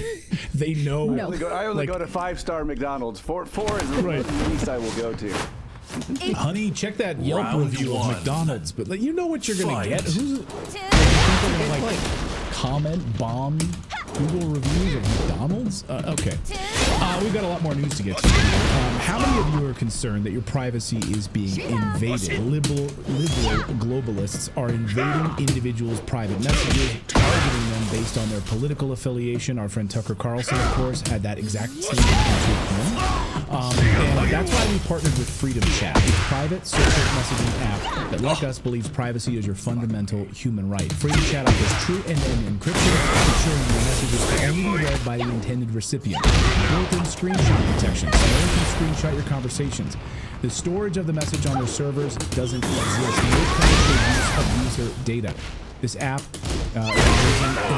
they know. I only go to 5-star McDonald's. Four is the least I will go to. Honey, check that Yelp Round review one. of McDonald's, but like, you know what you're gonna Fight. get. Who's like comment bomb Google reviews of McDonald's? Okay, we've got a lot more news to get to. How many of you are concerned that your privacy is being invaded? Liberal globalists are invading individuals' private messages, targeting them based on their political affiliation. Our friend Tucker Carlson, of course, had that exact same attitude. And that's why we partnered with Freedom Chat, a private social messaging app that, like us, believes privacy is your fundamental human right. Freedom Chat offers true end-to-end encryption, ensuring your messages can only be read by the intended recipient. Built-in screenshot protection, so no one can screenshot your conversations. The storage of the message on their servers doesn't exist. No commercial use of user data. This app, a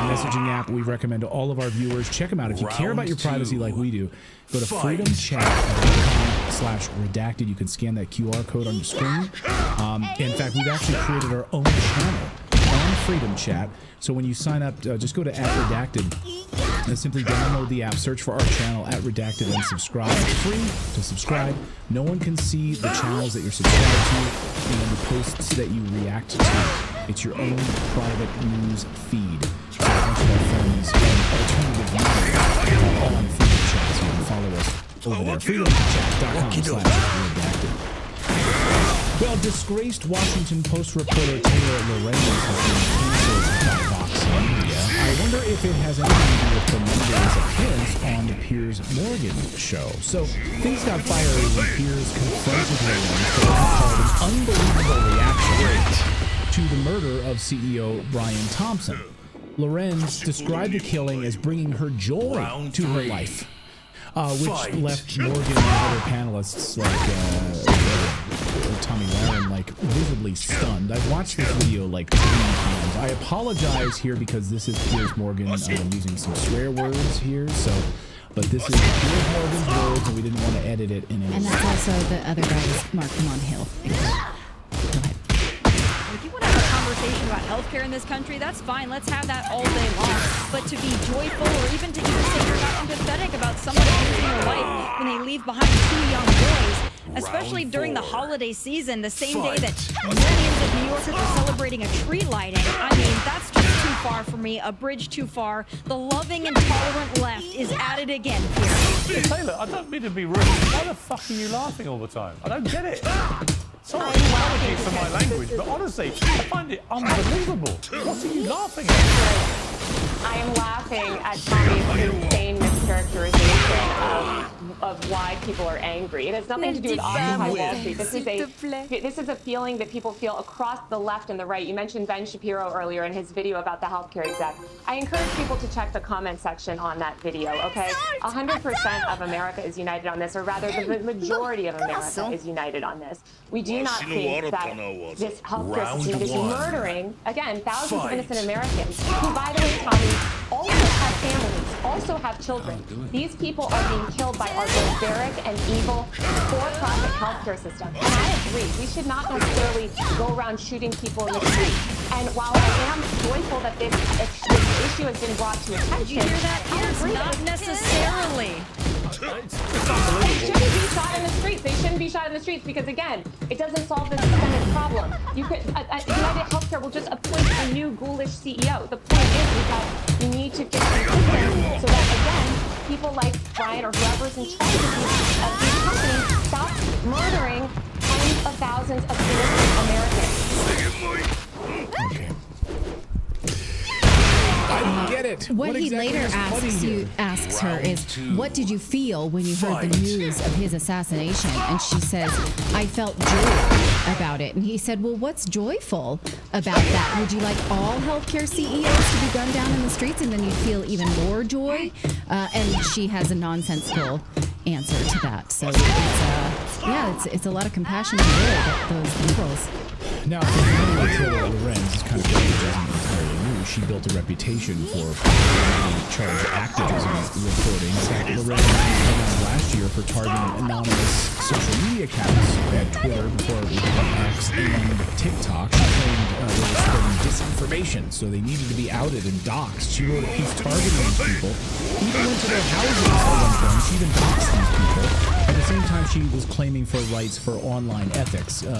messaging app we recommend to all of our viewers. Check them out. If you care about your privacy like we do, go to freedomchat.com/redacted. You can scan that QR code on your screen. In fact, we've actually created our own channel on Freedom Chat. So when you sign up, just go to @redacted and simply download the app, search for our channel @redacted, and subscribe. It's free to subscribe. No one can see the channels that you're subscribed to and the posts that you react to. It's your own private news feed. So a bunch of our friends and alternative media all on Freedom Chat, so you can follow us over there. freedomchat.com/redacted. Well, disgraced Washington Post reporter Taylor Lorenz has been canceled by Vox Media. I wonder if it has anything to do with the Monday's appearance on the Piers Morgan show. So things got fiery when Piers confronted Lorenz for what he called an unbelievable reaction to the murder of CEO Brian Thompson. Lorenz described the killing as bringing her joy to her life, which left Morgan and other panelists like Tommy Lahren like visibly stunned. I've watched this video like 3 times. I apologize here because this is Piers Morgan using some swear words here. But this is Piers Morgan's words, and we didn't want to edit it in any way. And that's also the other guy's Mark Monhill. Go ahead. If you want to have a conversation about healthcare in this country, that's fine. Let's have that all day long. But to be joyful or even to even say you're not empathetic about someone losing their life when they leave behind 2 young boys, especially during the holiday season, the same day that millions of New Yorkers are celebrating a tree lighting. I mean, that's just too far for me, a bridge too far. The loving and tolerant left is at it again here. Taylor, I don't mean to be rude. Why the fuck are you laughing all the time? I don't get it. Sorry, apologies for my language, but honestly, I find it unbelievable. What are you laughing at? I am laughing at Tommy's insane mischaracterization of why people are angry. It has nothing to do with Occupy Wall Street. This is a feeling that people feel across the left and the right. You mentioned Ben Shapiro earlier in his video about the healthcare exec. I encourage people to check the comment section on that video, okay? 100% of America is united on this, or rather the majority of America is united on this. We do not think that this healthcare system is murdering, again, thousands of innocent Americans, who, by the way, Tommy, also have families, also have children. These people are being killed by our barbaric and evil for-profit healthcare system. And I agree, we should not necessarily go around shooting people in the street. And while I am joyful that this issue has been brought to attention, Did you hear that? Yes, not necessarily. They shouldn't be shot in the streets. They shouldn't be shot in the streets because, again, it doesn't solve the systemic problem. You could, United Healthcare will just appoint a new ghoulish CEO. The point is that you need to fix the system so that, again, people like Brian or whoever's in charge of these companies stop murdering tens of thousands of innocent Americans. Okay. I don't get it. What he exactly later is funny asks her is, what did you feel when you heard the news of his assassination? And she says, I felt joy about it. And he said, well, what's joyful about that? Would you like all healthcare CEOs to be gunned down in the streets and then you'd feel even more joy? And she has a nonsensical answer to that. So it's a lot of compassion and joy that those liberals. Now, Taylor Lorenz is kind of entirely new. She built a reputation for charged activism reporting. In fact, Lorenz was arrested last year for targeting anonymous social media accounts at Twitter, before it became X, and TikTok. She claimed they were spreading disinformation, so they needed to be outed and doxxed. She wrote a piece targeting these people, even went to their houses at one point. She even doxxed these people. At the same time, she was claiming for rights for online ethics, the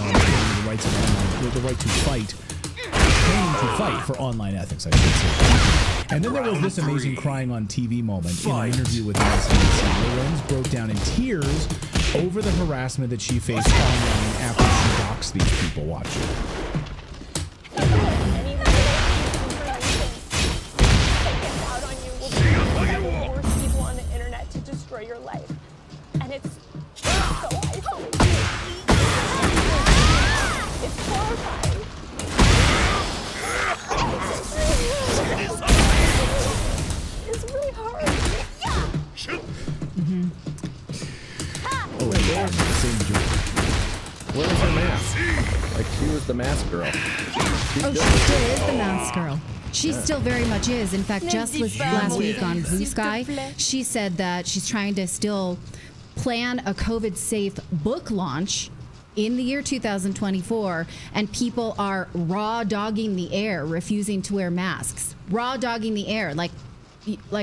rights of online, the right to fight, claiming to fight for online ethics, I should say. And then there was this amazing crying on TV moment in an interview with MSNBC. Lorenz broke down in tears over the harassment that she faced online after she doxed these people. Watch it. your life. And it's so isolating. It's horrifying. It's really hard. Oh, and there's the same joke. Where was her mask? Like, she was the mask girl. She still is the mask girl. She still very much is. In fact, Jess was last week on Blue Sky. She said that she's trying to still plan a COVID-safe book launch in the year 2024, and people are raw dogging the air, refusing to wear masks. Raw dogging the air, like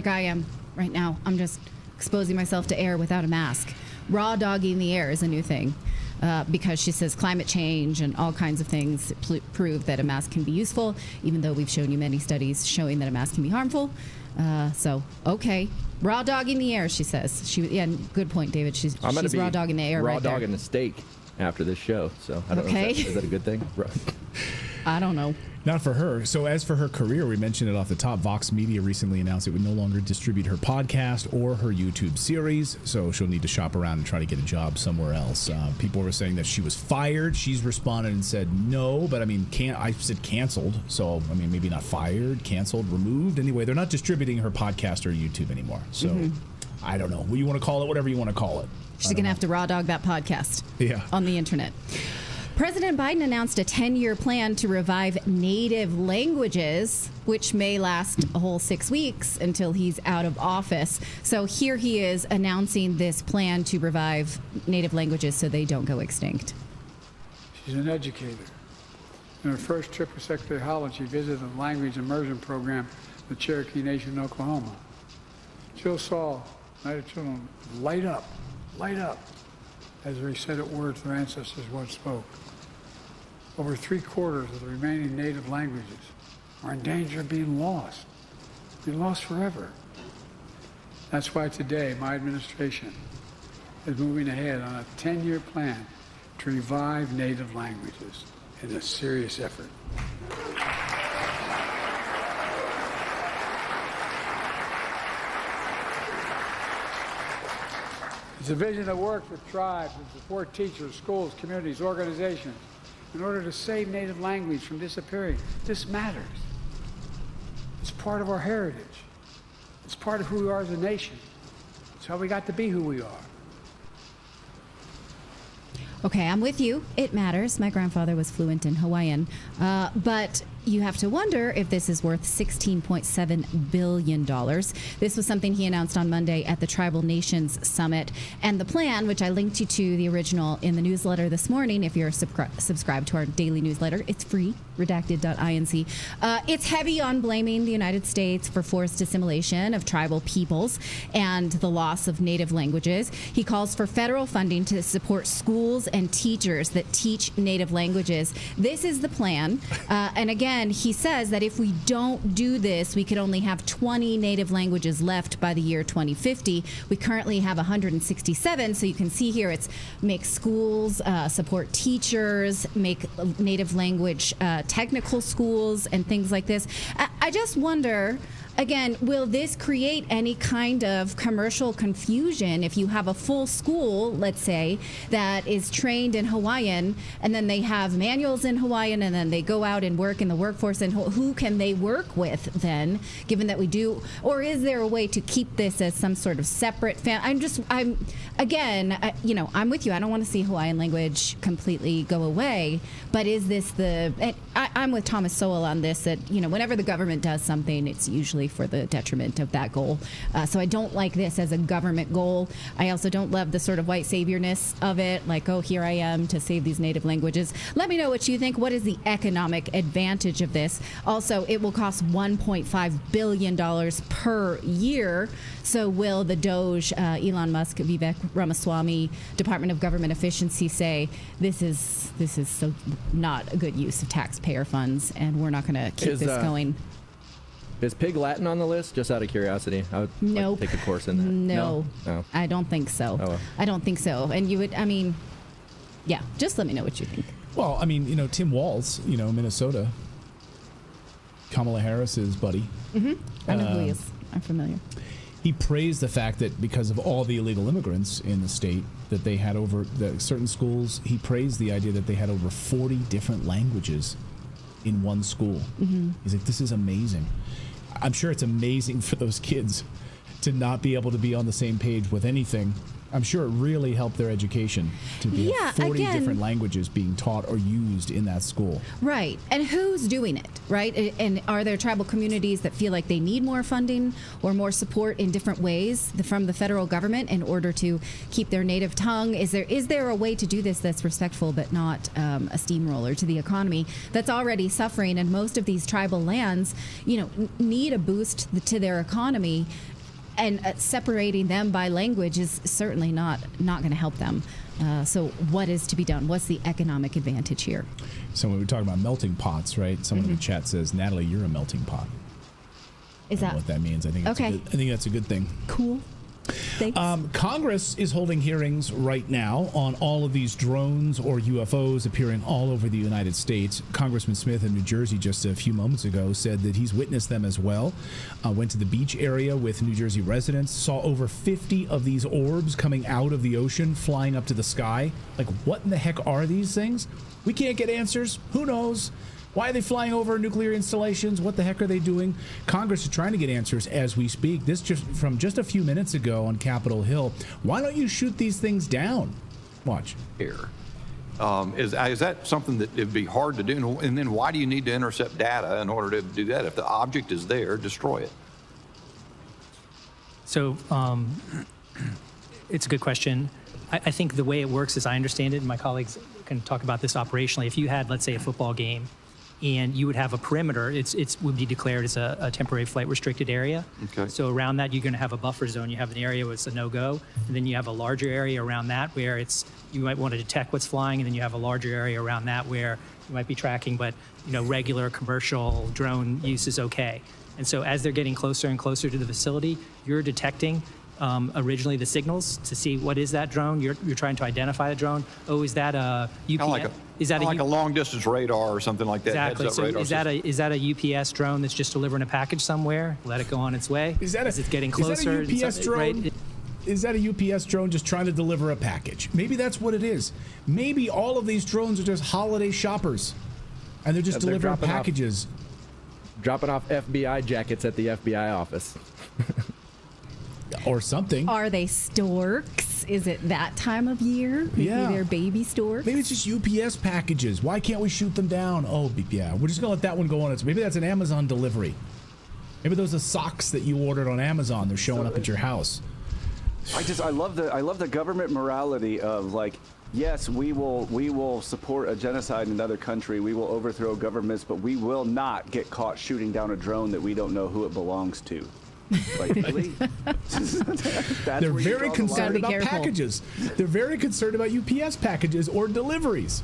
I am right now. I'm just exposing myself to air without a mask. Raw dogging the air is a new thing. Because she says climate change and all kinds of things prove that a mask can be useful, even though we've shown you many studies showing that a mask can be harmful. So, okay. Raw dogging the air, she says. Good point, David. She's raw dogging the air right there. Raw dogging the steak after this show. So, I don't know. Is that a good thing? I don't know. Not for her. So as for her career, we mentioned it off the top. Vox Media recently announced it would no longer distribute her podcast or her YouTube series. So she'll need to shop around and try to get a job somewhere else. People were saying that she was fired. She's responded and said no, but I mean, I said canceled. So, I mean, maybe not fired, canceled, removed. Anyway, they're not distributing her podcast or YouTube anymore. So I don't know. What you want to call it, whatever you want to call it. She's going to have to raw dog that podcast on the internet. President Biden announced a 10-year plan to revive native languages, which may last a whole 6 weeks until he's out of office. So here he is announcing this plan to revive native languages so they don't go extinct. She's an educator. In her first trip with Secretary Holland, she visited the language immersion program of the Cherokee Nation in Oklahoma. Jill saw native children light up, as they recited words their ancestors once spoke. Over 3/4 of the remaining native languages are in danger of being lost forever. That's why today my administration is moving ahead on a 10-year plan to revive native languages in a serious effort. It's a vision that works with tribes and support teachers, schools, communities, organizations in order to save native language from disappearing. This matters. It's part of our heritage. It's part of who we are as a nation. It's how we got to be who we are. Okay, I'm with you. It matters. My grandfather was fluent in Hawaiian. But you have to wonder if this is worth $16.7 billion. This was something he announced on Monday at the Tribal Nations Summit. And the plan, which I linked you to the original in the newsletter this morning, if you're subscribed to our daily newsletter, it's free, redacted.inc. It's heavy on blaming the United States for forced assimilation of tribal peoples and the loss of native languages. He calls for federal funding to support schools and teachers that teach native languages. This is the plan. And again, he says that if we don't do this, we could only have 20 native languages left by the year 2050. We currently have 167. So you can see here it's make schools, support teachers, make native language technical schools and things like this. I just wonder, again, will this create any kind of commercial confusion if you have a full school, let's say, that is trained in Hawaiian, and then they have manuals in Hawaiian, and then they go out and work in the workforce, and who can they work with then, given that we do? Or is there a way to keep this as some sort of separate I'm with you. I don't want to see Hawaiian language completely go away, but is this I'm with Thomas Sowell on this, that, whenever the government does something, it's usually for the detriment of that goal. So I don't like this as a government goal. I also don't love the sort of white saviorness of it, like, oh, here I am to save these native languages. Let me know what you think. What is the economic advantage of this? Also, it will cost $1.5 billion per year. So will the Doge, Elon Musk, Vivek Ramaswamy, Department of Government Efficiency say this is so not a good use of taxpayer funds, and we're not going to keep this going? Is Pig Latin on the list? Just out of curiosity. I would like to take a course in that. No. I don't think so. Oh, well. I don't think so. And you would, yeah, just let me know what you think. Well, Tim Walz, Minnesota, Kamala Harris's buddy. I know who he is. I'm familiar. He praised the fact that because of all the illegal immigrants in the state, that they had certain schools, he praised the idea that they had over 40 different languages in one school. He's like, this is amazing. I'm sure it's amazing for those kids to not be able to be on the same page with anything. I'm sure it really helped their education to be 40 different languages being taught or used in that school. Right. And who's doing it, right? And are there tribal communities that feel like they need more funding or more support in different ways from the federal government in order to keep their native tongue? Is there a way to do this that's respectful but not a steamroller to the economy that's already suffering? And most of these tribal lands, need a boost to their economy. And separating them by language is certainly not going to help them. So what is to be done? What's the economic advantage here? So when we talk about melting pots, right? Someone in the chat says, Natalie, you're a melting pot. Is that what that means? I think that's a good thing. Cool. Thanks. Congress is holding hearings right now on all of these drones or UFOs appearing all over the United States. Congressman Smith in New Jersey just a few moments ago said that he's witnessed them as well. Went to the beach area with New Jersey residents, saw over 50 of these orbs coming out of the ocean, flying up to the sky. Like, what in the heck are these things? We can't get answers. Who knows? Why are they flying over nuclear installations? What the heck are they doing? Congress is trying to get answers as we speak. This just from just a few minutes ago on Capitol Hill. Why don't you shoot these things down? Watch. Here. Is that something that it'd be hard to do? And then why do you need to intercept data in order to do that? If the object is there, destroy it. So it's a good question. I think the way it works, as I understand it, and my colleagues can talk about this operationally, if you had, let's say, a football game, and you would have a perimeter, it would be declared as a temporary flight restricted area. Okay. So around that, you're going to have a buffer zone. You have an area where it's a no-go, and then you have a larger area around that where you might want to detect what's flying, and then you have a larger area around that where you might be tracking, but regular commercial drone use is okay. And so as they're getting closer and closer to the facility, you're detecting originally the signals to see what is that drone. You're trying to identify the drone. Oh, is that a UPS? Is that like a long distance radar or something like that? Exactly. So is that a UPS drone that's just delivering a package somewhere? Let it go on its way. Is it getting closer? Is that a UPS drone? Right? Is that a UPS drone just trying to deliver a package? Maybe that's what it is. Maybe all of these drones are just holiday shoppers, and they're just delivering packages. Dropping off FBI jackets at the FBI office. Or something. Are they storks? Is it that time of year? Maybe they're baby storks? Maybe it's just UPS packages. Why can't we shoot them down? Oh, yeah. We're just going to let that one go on. Maybe that's an Amazon delivery. Maybe those are socks that you ordered on Amazon. They're showing up at your house. I love the government morality of, like, yes, we will support a genocide in another country. We will overthrow governments, but we will not get caught shooting down a drone that we don't know who it belongs to. Like, really? They're very concerned about packages. They're very concerned about UPS packages or deliveries.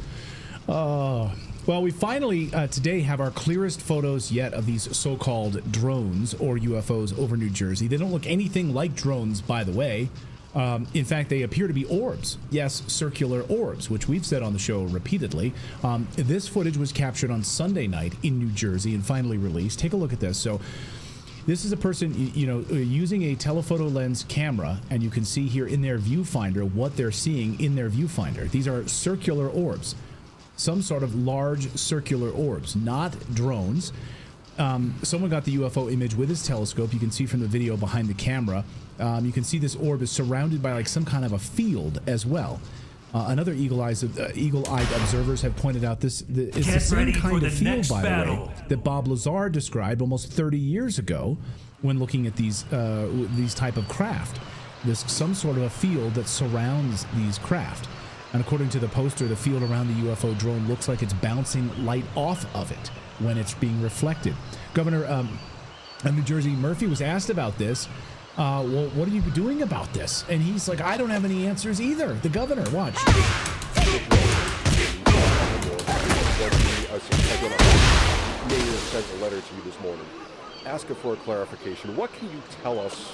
Well, we finally today have our clearest photos yet of these so-called drones or UFOs over New Jersey. They don't look anything like drones, by the way. In fact, they appear to be orbs. Yes, circular orbs, which we've said on the show repeatedly. This footage was captured on Sunday night in New Jersey and finally released. Take a look at this. So this is a person, using a telephoto lens camera, and you can see here in their viewfinder what they're seeing in their viewfinder. These are circular orbs, some sort of large circular orbs, not drones. Someone got the UFO image with his telescope. You can see from the video behind the camera. You can see this orb is surrounded by like some kind of a field as well. Another eagle-eyed observers have pointed out this is the same kind of field, by the way, that Bob Lazar described almost 30 years ago when looking at these type of craft. There's some sort of a field that surrounds these craft. And according to the poster, the field around the UFO drone looks like it's bouncing light off of it when it's being reflected. Governor of New Jersey, Murphy, was asked about this. Well, what are you doing about this? And he's like, I don't have any answers either. The governor, watch. Mayor sent a letter to you this morning asking for a clarification. What can you tell us?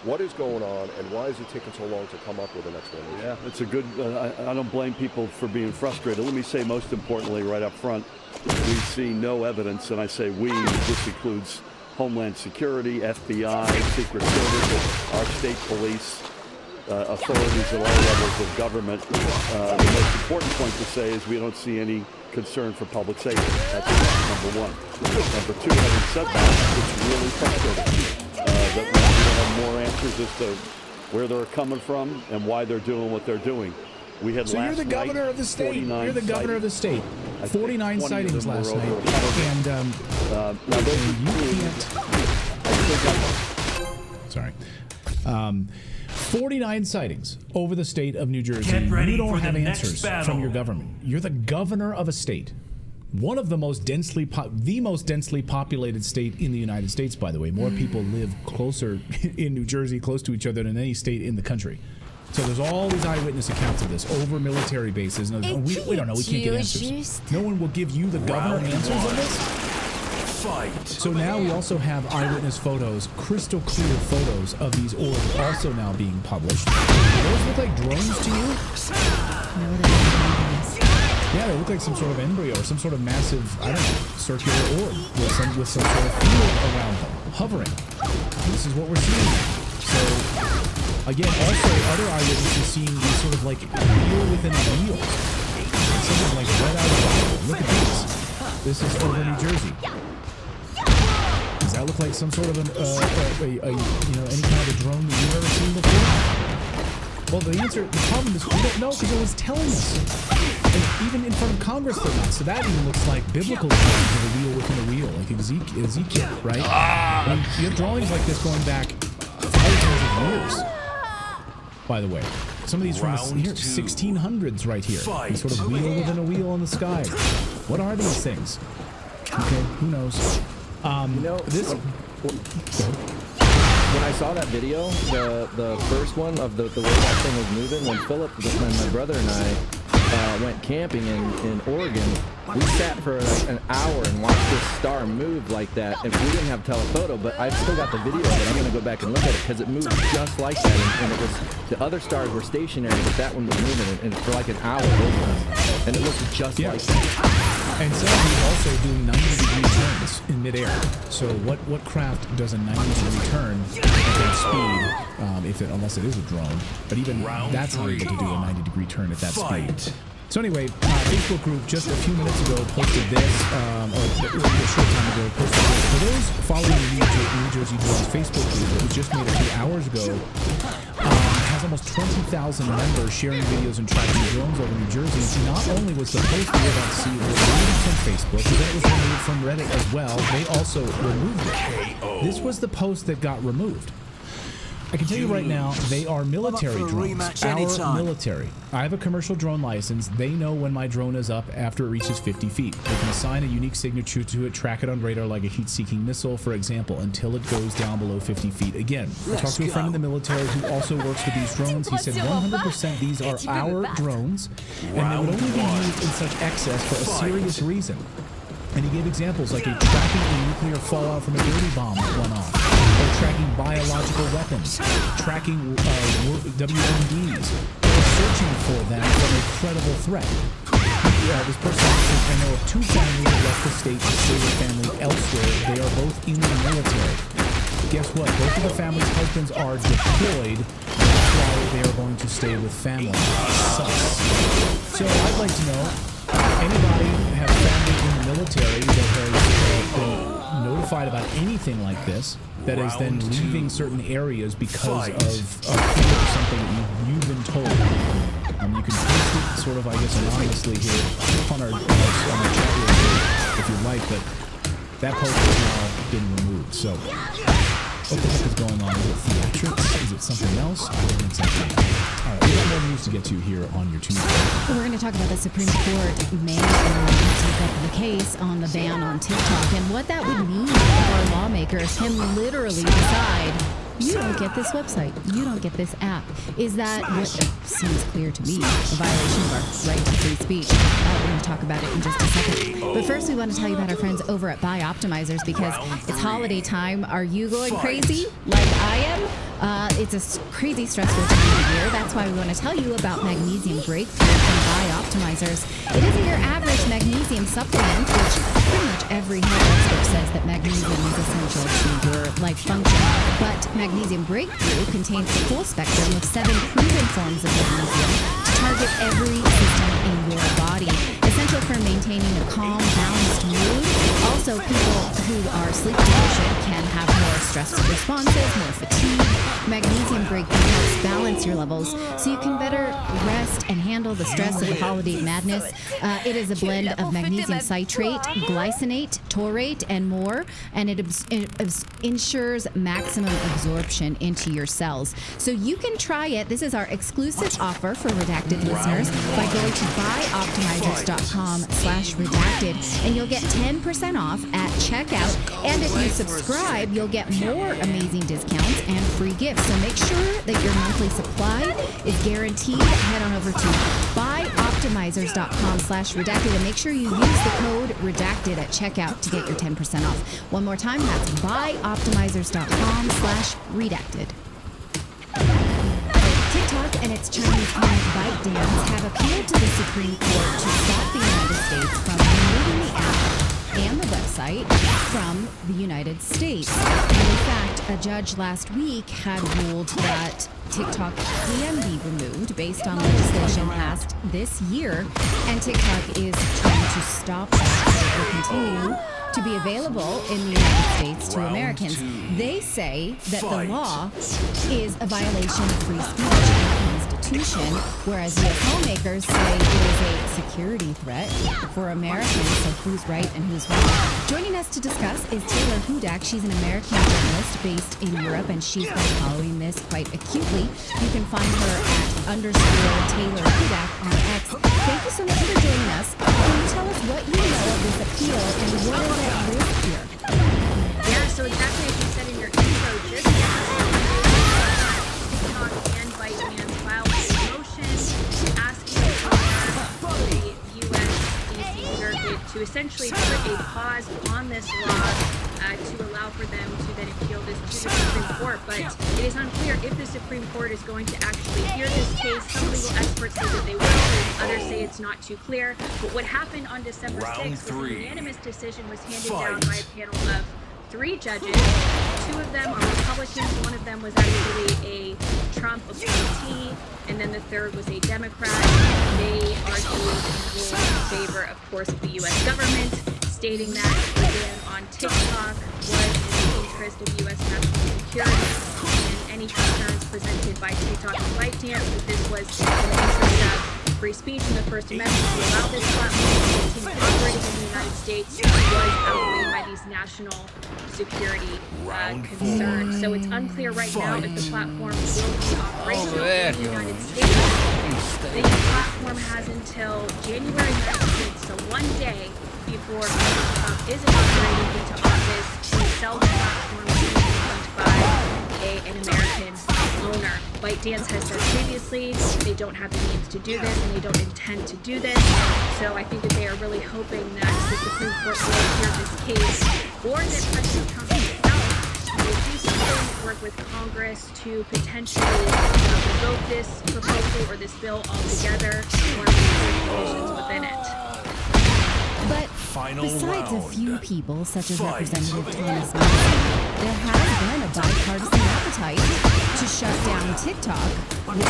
What is going on, and why is it taking so long to come up with an explanation? Yeah, it's a good, I don't blame people for being frustrated. Let me say, most importantly, right up front, we see no evidence, and I say we, this includes Homeland Security, FBI, Secret Service, our state police, authorities at all levels of government. The most important point to say is we don't see any concern for public safety. That's number one. Number two, having said that, it's really frustrating that we don't have more answers as to where they're coming from and why they're doing what they're doing. We had So you're the governor of the state. You're the governor of the state. 49 sightings last night. And you can't... 49 sightings over the state of New Jersey. You don't have answers from your government. You're the governor of a state. One of the most densely populated state in the United States, by the way. More people live closer in New Jersey, close to each other than any state in the country. So there's all these eyewitness accounts of this over military bases. And we don't know. We can't get answers. No one will give you, the governor, answers on this. Fight. So now we also have eyewitness photos, crystal clear photos of these orbs also now being published. Do those look like drones to you? Yeah, they look like some sort of embryo or some sort of massive, I don't know, circular orb with some sort of field around them, hovering. And this is what we're seeing. So, again, also other eyewitnesses seeing these sort of like wheel within a wheel. Something like right out of the Bible. Look at this. This is over New Jersey. Does that look like some sort of any kind of a drone that you've ever seen before? Well, the problem is we don't know because it was telling us. And even in front of Congress they're not. So that even looks like biblical drawings of a wheel within a wheel, like Ezekiel, right? I mean, you have drawings like this going back thousands of years, by the way. Some of these from the 1600s right here. This sort of wheel within a wheel in the sky. What are these things? Okay, who knows? When I saw that video, the first one of the way that thing was moving, when my brother and I went camping in Oregon, we sat for like an hour and watched this star move like that. And we didn't have telephoto, but I've still got the video, but I'm going to go back and look at it because it moved just like that. And it was, the other stars were stationary, but that one was moving and for like an hour over us. And it looked just like that. And some of these also doing 90-degree turns in midair. So what craft does a 90-degree turn at that speed, unless it is a drone? But even that's not able to do a 90-degree turn at that speed. So anyway, Facebook group just a few minutes ago posted this, or a short time ago posted this. For those following the New Jersey Drones Facebook group that was just made a few hours ago, has almost 20,000 members sharing videos and tracking drones over New Jersey. Not only was the post that you're about to see removed from Facebook, but then it was removed from Reddit as well. They also removed it. This was the post that got removed. I can tell you right now, they are military drones. Our military. I have a commercial drone license. They know when my drone is up after it reaches 50 feet. They can assign a unique signature to it, track it on radar like a heat-seeking missile, for example, until it goes down below 50 feet. Again, I talked to a friend in the military who also works with these drones. He said 100% these are our drones, and they would only be used in such excess for a serious reason. And he gave examples like tracking a nuclear fallout from a dirty bomb that went off, or tracking biological weapons, tracking WMDs, or searching for them from a credible threat. This person says, I know of two families that left the state to stay with family elsewhere. They are both in the military. Guess what? Both of the family's husbands are deployed. That's why they are going to stay with family. Sucks. So I'd like to know, anybody have family in the military that has been notified about anything like this, that is then leaving certain areas because of something that you've been told? You can post it sort of, I guess, anonymously here on our chat room if you'd like, but that post has now been removed. So what the heck is going on? Is it theatrics? Is it something else? I don't exactly know. All right, we got more news to get to here on your Tuesday. We're going to talk about the Supreme Court may take up the case on the ban on TikTok and what that would mean if our lawmakers can literally decide, you don't get this website, you don't get this app. Is that what seems clear to me, a violation of our right to free speech? We're going to talk about it in just a second. But first, we want to tell you about our friends over at Buy Optimizers because it's holiday time. Are you going crazy like I am? It's a crazy stressful time of year. That's why we want to tell you about Magnesium Breakthrough from Buy Optimizers. It isn't your average magnesium supplement, which Pretty much every health expert says that magnesium is essential to your life function, but Magnesium Breakthrough contains the full spectrum of 7 proven forms of magnesium to target every system in your body, essential for maintaining a calm, balanced mood. Also, people who are sleep deficient can have more stressful responses, more fatigue. Magnesium Breakthrough helps balance your levels so you can better rest and handle the stress of the holiday madness. It is a blend of magnesium citrate, glycinate, taurate, and more, and it ensures maximum absorption into your cells. So you can try it. This is our exclusive offer for Redacted listeners by going to buyoptimizers.com/redacted, and you'll get 10% off at checkout. And if you subscribe, you'll get more amazing discounts and free gifts. So make sure that your monthly supply is guaranteed. Head on over to buyoptimizers.com/redacted and make sure you use the code redacted at checkout to get your 10% off. One more time, that's buyoptimizers.com/redacted. TikTok and its Chinese parent ByteDance have appealed to the Supreme Court to stop the United States from removing the app and the website from the United States. And in fact, a judge last week had ruled that TikTok can be removed based on legislation passed this year, and TikTok is trying to stop that so it will continue to be available in the United States to Americans. They say that the law is a violation of free speech and the Constitution, whereas U.S. lawmakers say it is a security threat for Americans, so who's right and who's wrong. Joining us to discuss is Taylor Hudak. She's an American journalist based in Europe, and she's been following this quite acutely. You can find her at _Taylor Hudak on X. Thank you so much for joining us. Can you tell us what you know of this appeal and what is at risk here? Yeah, so exactly as you said in your intro, just TikTok and ByteDance filed a motion asking for the U.S. DC Circuit to essentially put a pause on this law to allow for them to then appeal this to the Supreme Court. But it is unclear if the Supreme Court is going to actually hear this case. Some legal experts say that they will, others say it's not too clear. But what happened on December 6th was a unanimous decision was handed down by a panel of 3 judges. 2 of them are Republicans, 1 of them was actually a Trump appointee, and then the 3rd was a Democrat. They argued in favor, of course, of the U.S. government, stating that the ban on TikTok was in the interest of U.S. national security, and any concerns presented by TikTok and ByteDance that this was in the interest of free speech and the First Amendment to allow this platform to continue operating in the United States was outweighed by these national security concerns. So it's unclear right now if the platform will be operational in the United States. The platform has until January 19th, so one day before Trump is inaugurated into office, to sell the platform being owned by an American owner. ByteDance has said previously they don't have the means to do this and they don't intend to do this. So I think that they are really hoping that the Supreme Court will hear this case, or that President Trump himself will do something, work with Congress to potentially revoke this proposal or this bill altogether, or provisions within it. But besides a few people, such as Representative Thomas Massey, there has been a bipartisan appetite to shut down TikTok, and we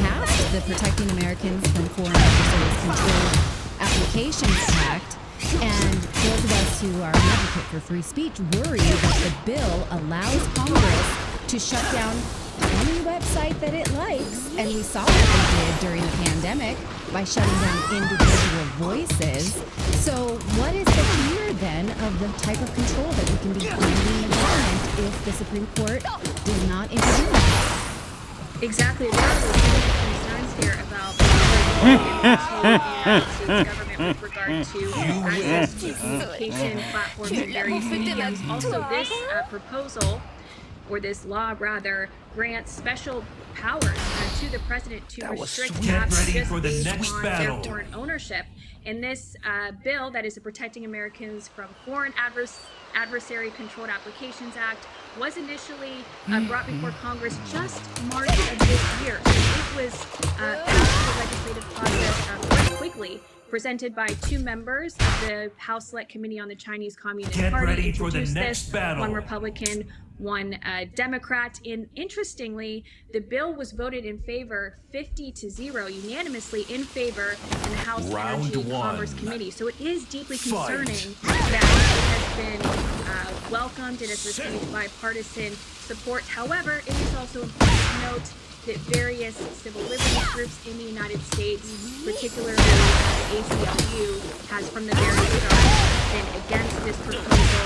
passed the Protecting Americans from Foreign Adversaries Controlled Applications Act, and those of us who are an advocate for free speech worry that the bill allows Congress to shut down any website that it likes, and we saw what they did during the pandemic by shutting down individual voices. So what is the fear then of the type of control that we can be putting in the government if the Supreme Court does not intervene? Exactly. There are legitimate concerns here about the United States government with regard to access to communication platforms and various mediums. Also, this proposal, or this law rather, grants special powers to the president to restrict apps just based on their foreign ownership. And this bill, that is the Protecting Americans from Foreign Adversary Controlled Applications Act, was initially brought before Congress just March of this year. So it was passed through the legislative process very quickly. presented by two members of the House Select Committee on the Chinese Communist Get Party. ready for the Introduced next this, battle. one Republican, one Democrat. And interestingly, the bill was voted in favor 50-0, unanimously in favor in the House Round Energy and one. Commerce Committee. So it is deeply Fight. concerning that it has been welcomed and has received bipartisan support. However, it is also important to note that various civil liberties groups in the United States, particularly the ACLU, has from the very start been against this proposal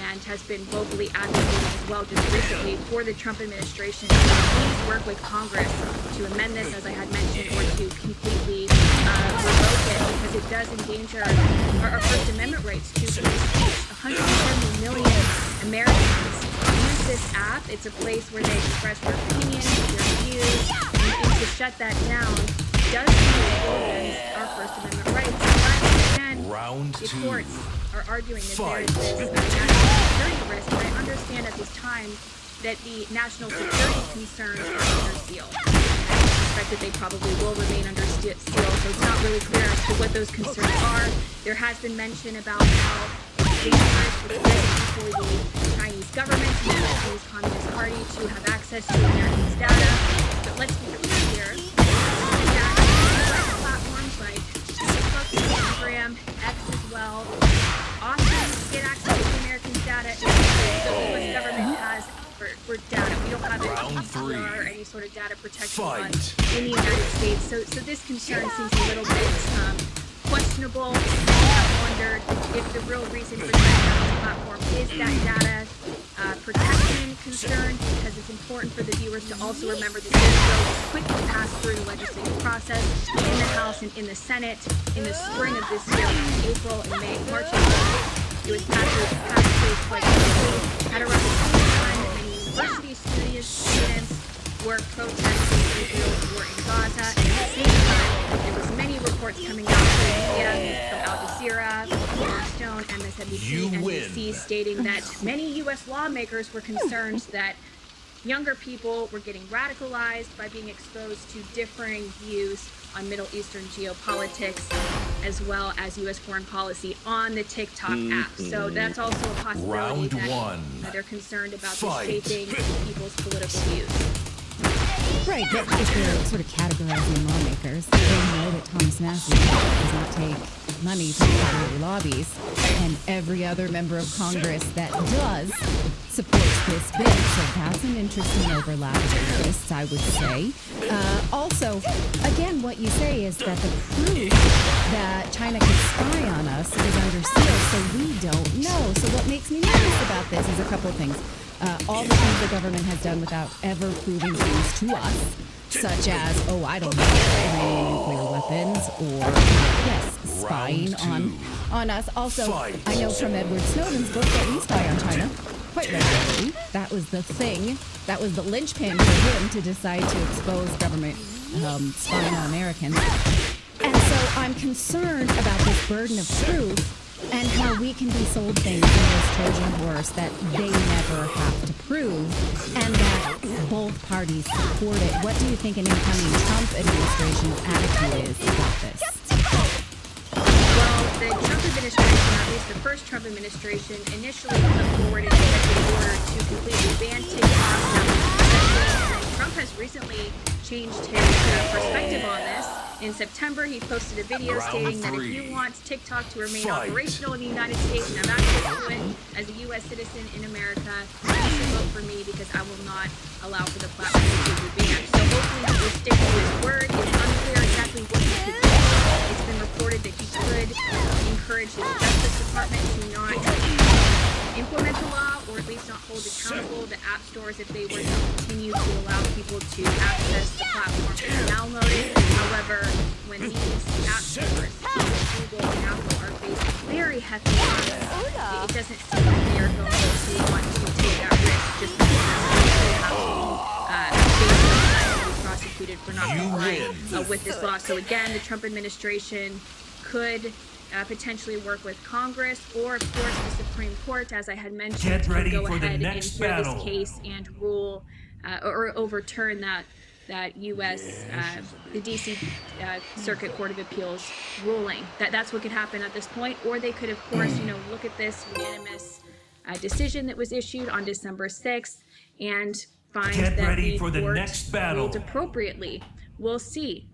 and has been vocally advocating as well just recently for the Trump administration to please work with Congress to amend this, as I had mentioned, or to completely revoke it, because it does endanger our First Amendment rights to free speech. 170 million Americans use this app. It's a place where they express their opinions, their views, and to shut that down does go against our First Amendment rights. But again, the courts are arguing that there is this national security risk, and I understand at this time that the national security concerns are under seal. I suspect that they probably will remain under seal, so it's not really clear as to what those concerns are. There has been mention about how dangerous it is for the Chinese government and the Chinese Communist Party to have access to Americans' data. But let's be clear here, that platforms like Facebook, Instagram, X as well, often get access to Americans' data and the U.S. government has for data. We don't have any PCR or any sort of data protection laws in the United States. So this concern seems a little bit questionable. I've wondered if the real reason for this platform is that data protection concern, because it's important for the viewers to also remember that this bill was quickly passed through the legislative process in the House and in the Senate in the spring of this year, April and May, March and April. It was passed through quite quickly. At around the same time, many university students were protesting Israel's war in Gaza, and at the same time, there was many reports coming out of the media from Al Jazeera, Stone, MSNBC, NBC, stating that many U.S. lawmakers were concerned that younger people were getting radicalized by being exposed to differing views on Middle Eastern geopolitics, as well as U.S. foreign policy on the TikTok app. So that's also a possibility that they're concerned about this shaping people's political views. Right, but if they're sort of categorizing lawmakers, they know that Thomas Massie does not take money from party lobbies, and every other member of Congress that does supports this bill. So that's an interesting overlap of interests, I would say. Also, again, what you say is that the proof that China could spy on us is under seal, so we don't know. So what makes me nervous about this is a couple of things. All the things the government has done without ever proving things to us, such as, oh, I don't know, Iranian nuclear weapons, or, yes, spying on us. Also, I know from Edward Snowden's book that we spy on China quite regularly. That was the thing. That was the linchpin for him to decide to expose government spying on Americans. And so I'm concerned about this burden of proof and how we can be sold things in this Trojan horse that they never have to prove, and that both parties support it. What do you think an incoming Trump administration's attitude is about this? Well, the Trump administration, at least the first Trump administration, initially put forward an executive order to completely ban TikTok. Trump has recently changed his perspective on this. In September, he posted a video stating that if you want TikTok to remain operational in the United States and have access to it as a U.S. citizen in America, you should vote for me because I will not allow for the platform to be banned. So hopefully he will stick to his word. It's unclear exactly what he could do. It's been reported that he could encourage the Justice Department to not implement the law, or at least not hold accountable the app stores if they were to continue to allow people to access the platform and download it. However, when these app stores, Google and Apple, are faced very hefty fines, it doesn't seem like they are going to want to take that risk just because they have to be prosecuted for not complying with this law. So again, the Trump administration could potentially work with Congress, or of course the Supreme Court, as I had mentioned, to go ahead and hear this case and rule or overturn that that U.S. The D.C. Circuit Court of Appeals ruling. That's what could happen at this point. Or they could, of course, look at this unanimous decision that was issued on December 6th and find Get that ready the for the court next battle. ruled appropriately. We'll see.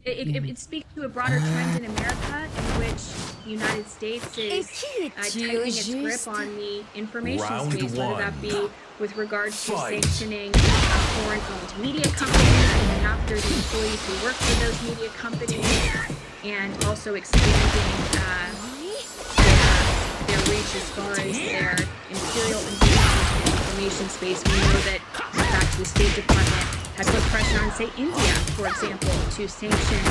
It speaks to a broader trend in America in which the United States is tightening its grip on the information space, whether that be with regards to sanctioning foreign-owned media companies, going after the employees who work for those media companies, and also expanding their reach as far as their imperial information space. We know that, in fact, the State Department has put pressure on, say, India, for example, to sanction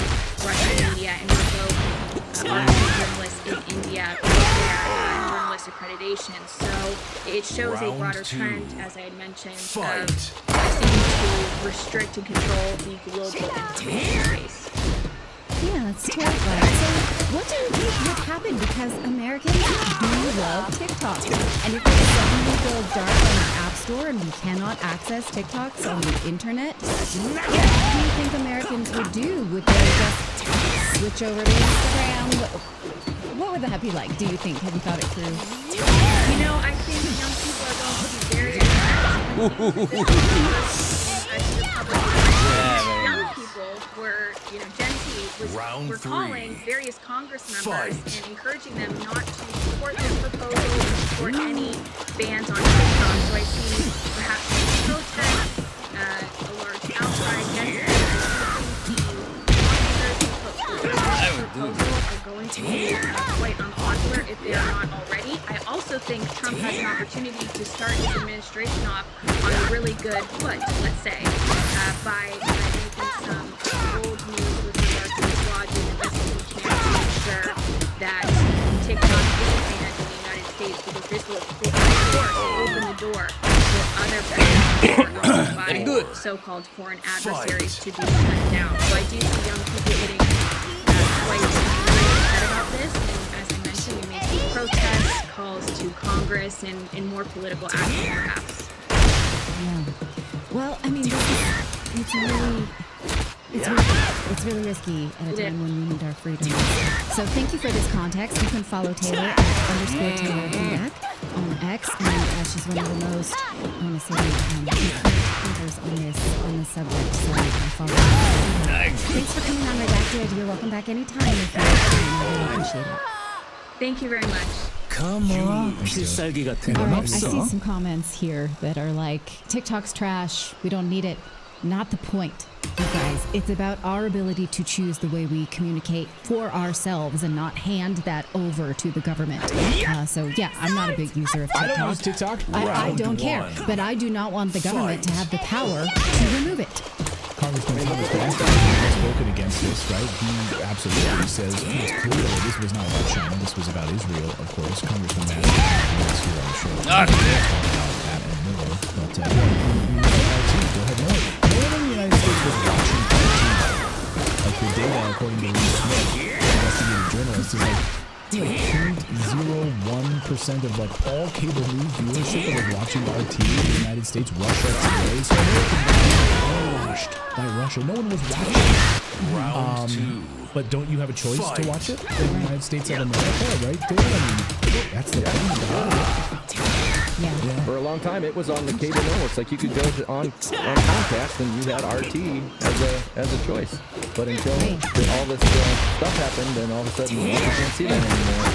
Russian media and revoke journalists in India for their journalist accreditation. So it shows a broader trend, as I had mentioned, of seeking to restrict and control the global information space. Yeah, it's terrifying. So what do you think would happen? Because Americans do love TikTok. And if it suddenly goes dark on our app store and we cannot access TikToks on the internet, what do you think Americans would do? Would they just switch over to Instagram? What would that be like, do you think? Have you thought it through? I think young people are going to be very young people were, Gen Z were calling various Congress members and encouraging them not to support this proposal or support any bans on TikTok. So I see perhaps protests, a large outcry against the proposal are going to be quite unpopular if they are not already. I also think Trump has an opportunity to start his administration off on a really good foot, let's say, by making some bold moves with regards to this lawsuit investigation to make sure that TikTok is banned in the United States, because this will, of course, open the door for other bans by so-called foreign adversaries to be shut down. So I do see young people getting quite upset about this, and as I mentioned, we may see protests, calls to Congress, and more political action, perhaps. Yeah. Well, I mean, it's really risky at a time when we need our freedom. So thank you for this context. You can follow Taylor at _Taylor on X, and she's one of the most, I want to say, thinkers on this subject. So I follow her. Thanks for coming on Redacted. You're welcome back anytime. I really appreciate it. Thank you very much. Come on. All right, I see some comments here that are like, TikTok's trash. We don't need it. Not the point, you guys. It's about our ability to choose the way we communicate for ourselves and not hand that over to the government. So yeah, I'm not a big user of TikTok. I don't use TikTok. I don't care, but I do not want the government to have the power to remove it. Congressman Thomas Massey has spoken against this, right? He absolutely says it's clear that this was not about China, this was about Israel, of course. Congressman Massey is here on the show. Talk about that and more. But go ahead, no one in the United States was watching RT. Like the data, according to Lee Smith, investigative journalist, is like 0.01% of like all cable news viewership that was watching RT in the United States, Russia today. So washed by Russia. No one was watching. Round two. But don't you have a choice to watch it in the United States of America, right, Dave? I mean, that's the thing. Yeah. For a long time, it was on the cable networks. Like you could go to on Comcast and you had RT as a choice. But until all this stuff happened, then all of a sudden you can't see that anymore.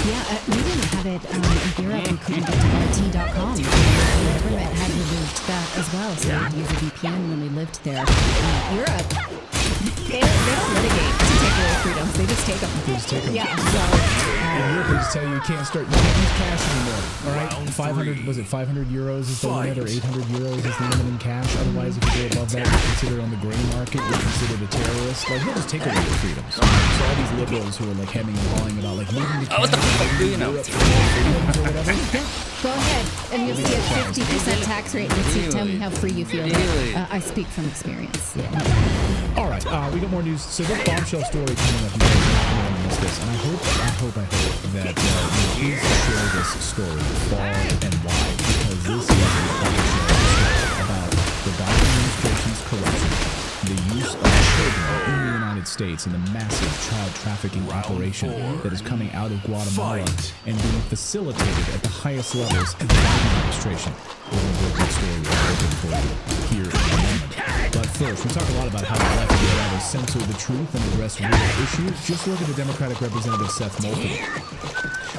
Yeah, we didn't have it in Europe. We couldn't get to RT.com. The government had removed that as well, so we had to use a VPN when we lived there. Europe, they don't litigate to take away freedoms. They just take them. They just take them. Yeah. So, in Europe, they just tell you can't use cash anymore. All right, 500 was it 500 euros is the limit, or 800 euros is the limit in cash. Otherwise, if you go above that, you're considered on the gray market. You're considered a terrorist. Like they'll just take away your freedoms. So all these liberals who are like hemming and hawing about like moving to cash. What the fuck do you know? Go ahead, and you'll see a 50% tax rate. Let's see, tell me how free you feel. I speak from experience. Yeah. All right, we got more news. So this bombshell story coming up. You guys don't want to miss this, and I hope that you please share this story far and wide, because this is a bombshell story about the Biden administration's States and the massive child trafficking operation that is coming out of Guatemala and being facilitated at the highest levels of the Biden administration. We're going to break that story open for you here in a moment. But first, we talk a lot about how the left would rather censor the truth and address real issues. Just look at the Democratic Representative Seth Moulton.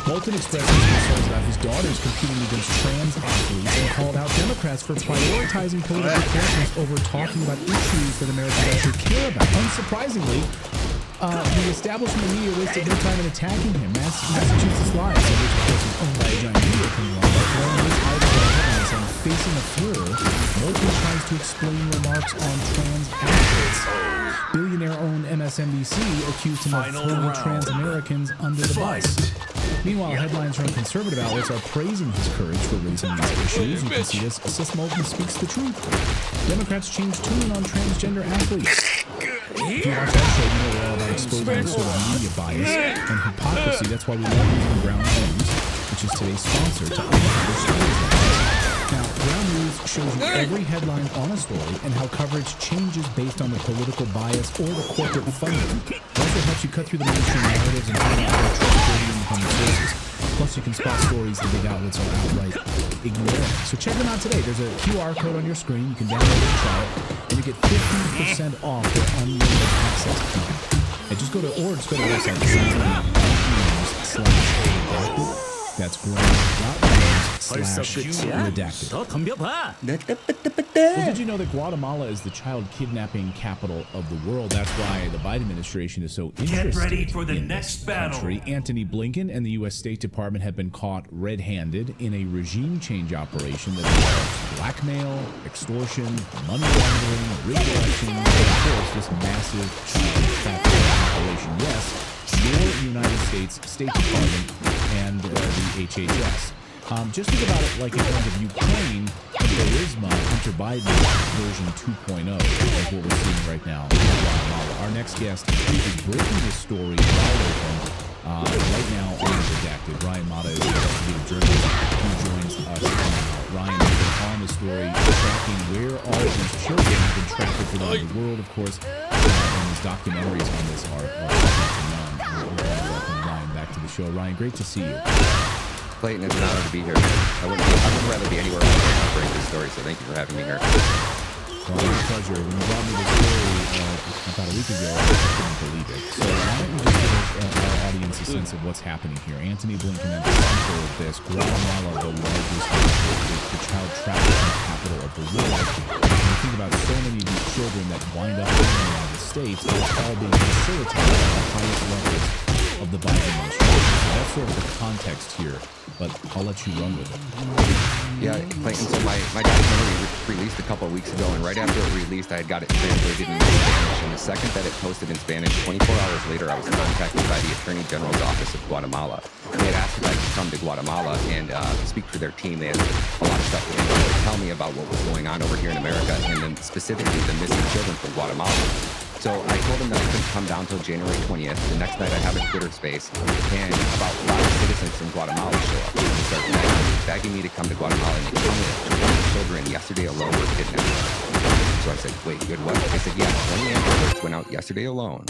Moulton expressed his concerns about his daughters competing against trans athletes and called out Democrats for prioritizing political correctness over talking about issues that Americans actually care about. Unsurprisingly, the establishment media wasted no time in attacking him. Massachusetts Live, which of course is owned by a giant media conglomerate, throwing his article headlines on facing a furor. Moulton tries to explain remarks on trans athletes. Billionaire-owned MSNBC accused him of throwing trans Americans under the bus. Meanwhile, headlines from conservative outlets are praising his courage for raising these issues. You can see this. Seth Moulton speaks the truth. Democrats change tune on transgender athletes. If you watch that show, you know we're all about exposing the sort of media bias and hypocrisy. That's why we love using Ground News, which is today's sponsor, to uncover stories like this. Now, Ground News shows you every headline on a story and how coverage changes based on the political bias or the corporate funding. It also helps you cut through the mainstream narratives and find out more trustworthy independent sources. Plus, you can spot stories that big outlets are outright ignoring. So check them out today. There's a QR code on your screen. You can download it and try it. And you get 15% off their unlimited access plan. And just go to the website, redacted. That's ground.news/redacted. Well, did you know that Guatemala is the child kidnapping capital of the world? That's why the Biden administration is so interested Get ready for the in next this battle. country. Anthony Blinken and the U.S. State Department have been caught red-handed in a regime change operation that involves blackmail, extortion, money laundering, rigged elections, and of course this massive child trafficking operation. Yes, your United States State Department and the HHS. Just think about it like in terms of Ukraine, Burisma, Hunter Biden version 2.0 of what we're seeing right now in Guatemala. Our next guest is breaking this story wide open right now on Redacted. Ryan Mata is the investigative journalist who joins us now. Ryan has been on the story, tracking where all of these children have been trafficked around the world, of course, and his documentaries on this are second to none. We're going to welcome Ryan back to the show. Ryan, great to see you. Clayton, it's an honor to be here. I would rather be anywhere else than break this story, so thank you for having me here. Well, it's a pleasure. When you brought me this story about a week ago, I couldn't believe it. So why don't you just give our audience a sense of what's happening here? Anthony Blinken at the center of this. Guatemala, the largest, the child trafficking capital of the world. When you think about so many of these children that wind up in the United States, it's all being facilitated at the highest levels of the Biden administration. So that's sort of the context here, but I'll let you run with it. Yeah, Clayton, so my documentary released a couple of weeks ago, and right after it released, I had got it translated into Spanish, and the second that it posted in Spanish, 24 hours later, I was contacted by the Attorney General's Office of Guatemala. They had asked if I could come to Guatemala and speak for their team. They had a lot of stuff that they wanted to tell me about what was going on over here in America, and then specifically the missing children from Guatemala. So I told them that I couldn't come down until January 20th. The next night I have a Twitter space, and about 5 citizens from Guatemala show up. They start begging me to come to Guatemala, and they tell me that 20 children yesterday alone were kidnapped. So I said, wait, good what? They said, yeah, 20 airports went out yesterday alone.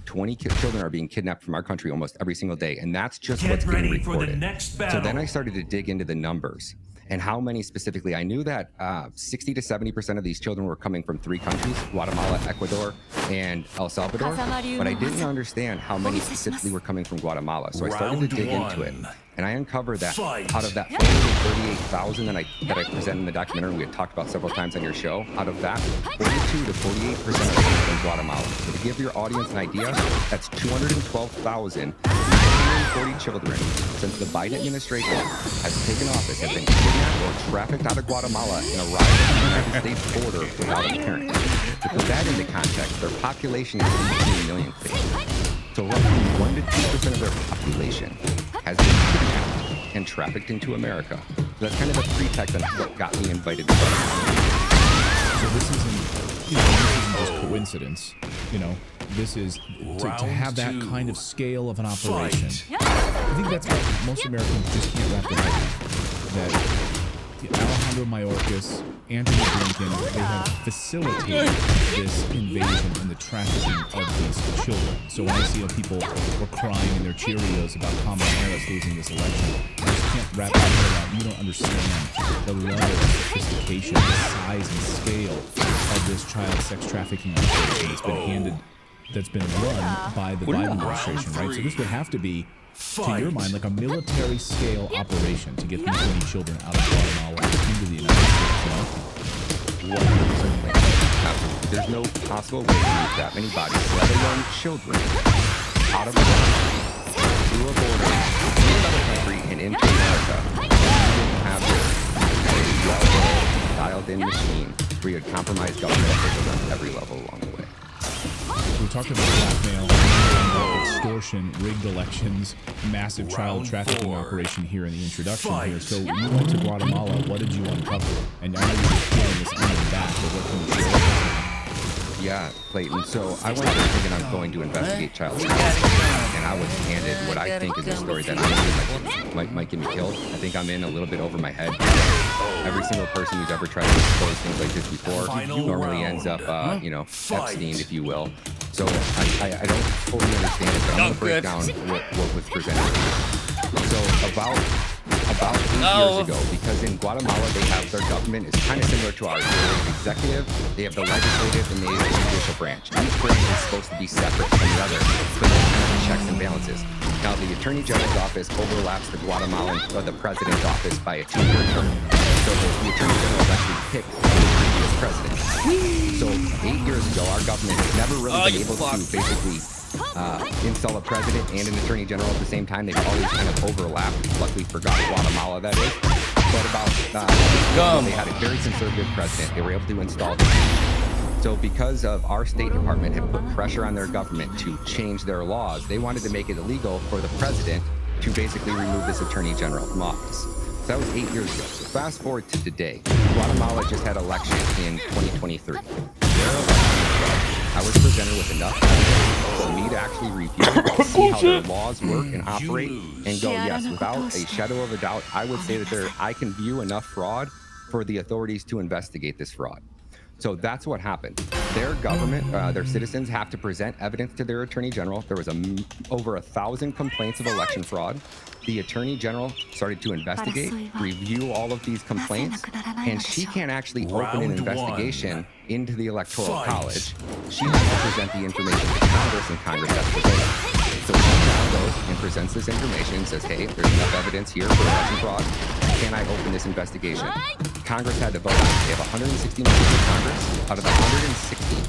20 children are being kidnapped from our country almost every single day, and that's just what's being reported. For the next battle. So then I started to dig into the numbers. And how many specifically? I knew that 60 to 70% of these children were coming from 3 countries, Guatemala, Ecuador, and El Salvador. But I didn't understand how many specifically were coming from Guatemala. So I started to dig into it. And I uncovered that out of that 438,000 that I presented in the documentary, we had talked about several times on your show, out of that, 42 to 48% are from Guatemala. So to give your audience an idea, that's 212,000. 40 children since the Biden administration has taken office have been kidnapped or trafficked out of Guatemala and arrived at the United States border without a parent. To put that into context, their population is 18 million. So roughly 1 to 2% of their population has been kidnapped and trafficked into America. So that's kind of a pretext on what got me invited to Guatemala. So this isn't just coincidence, This is to have that kind of scale of an operation. I think that's what most Americans just can't wrap their head around. That Alejandro Mayorkas, Anthony Blinken, they have facilitated this invasion and the trafficking of these children. So when I see people were crying in their Cheerios about Kamala Harris losing this election, I just can't wrap my head around. You don't understand the level of sophistication, the size and scale of this child sex trafficking operation that's been run by the Biden administration, right? So this would have to be, to your mind, like a military scale operation to get these many children out of Guatemala into the United States, you know? 100%. There's no possible way to move that many bodies, let alone children, out of a country, through a border, to another country, and into America. You didn't have this well dialed-in machine where you had compromised government officials on every level along the way. We talked about blackmail, extortion, rigged elections, massive child trafficking operation here in the introduction here. So you went to Guatemala. What did you uncover? And I know you're feeling this on your back, but what can you share? Yeah, Clayton. So I went there thinking I was going to investigate child trafficking, and I was handed what I think is a story that honestly might get me killed. I think I'm in a little bit over my head. Every single person who's ever tried to expose things like this before normally ends up, Epstein, if you will. So I don't fully understand it, but I'm going to break down what was presented. So about 8 years ago, because in Guatemala they have their government is kind of similar to ours. They have the executive, they have the legislative, and they have the judicial branch. Each branch is supposed to be separate from the other, but they have checks and balances. Now the Attorney General's office overlaps the Guatemalan or the President's office by a 2-year term. So the Attorney General is actually picked by the previous president. So 8 years ago, our government has never really been able to basically install a president and an attorney general at the same time. They've always kind of overlapped. Luckily for Guatemala, that is. But about they had a very conservative president. They were able to install this. So because of our State Department had put pressure on their government to change their laws, they wanted to make it illegal for the president to basically remove this attorney general from office. So that was 8 years ago. So fast forward to today. Guatemala just had election in 2023. I was presented with enough evidence for me to actually review, see how their laws work and operate, and go, yes, without a shadow of a doubt, I would say that I can view enough fraud for the authorities to investigate this fraud. So that's what happened. Their government, their citizens have to present evidence to their attorney general. There was over 1,000 complaints of election fraud. The attorney general started to investigate, review all of these complaints, and she can't actually open an investigation into the Electoral College. She has to present the information to Congress, and Congress has to vote. So she now goes and presents this information and says, hey, there's enough evidence here for election fraud. Can I open this investigation? Congress had to vote on it. They have 160 members of Congress. Out of the 160,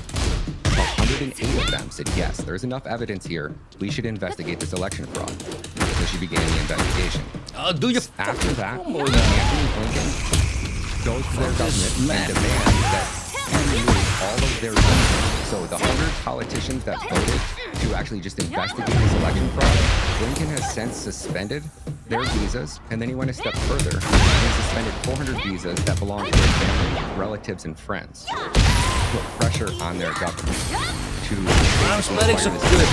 108 of them said, yes, there's enough evidence here. We should investigate this election fraud. So she began the investigation. After that, Anthony Blinken goes to their government and demands that remove all of their evidence. So the 100 politicians that voted to actually just investigate this election fraud, Blinken has since suspended their visas, and then he went a step further and suspended 400 visas that belong to their family, relatives, and friends. Put pressure on their government to medics are good.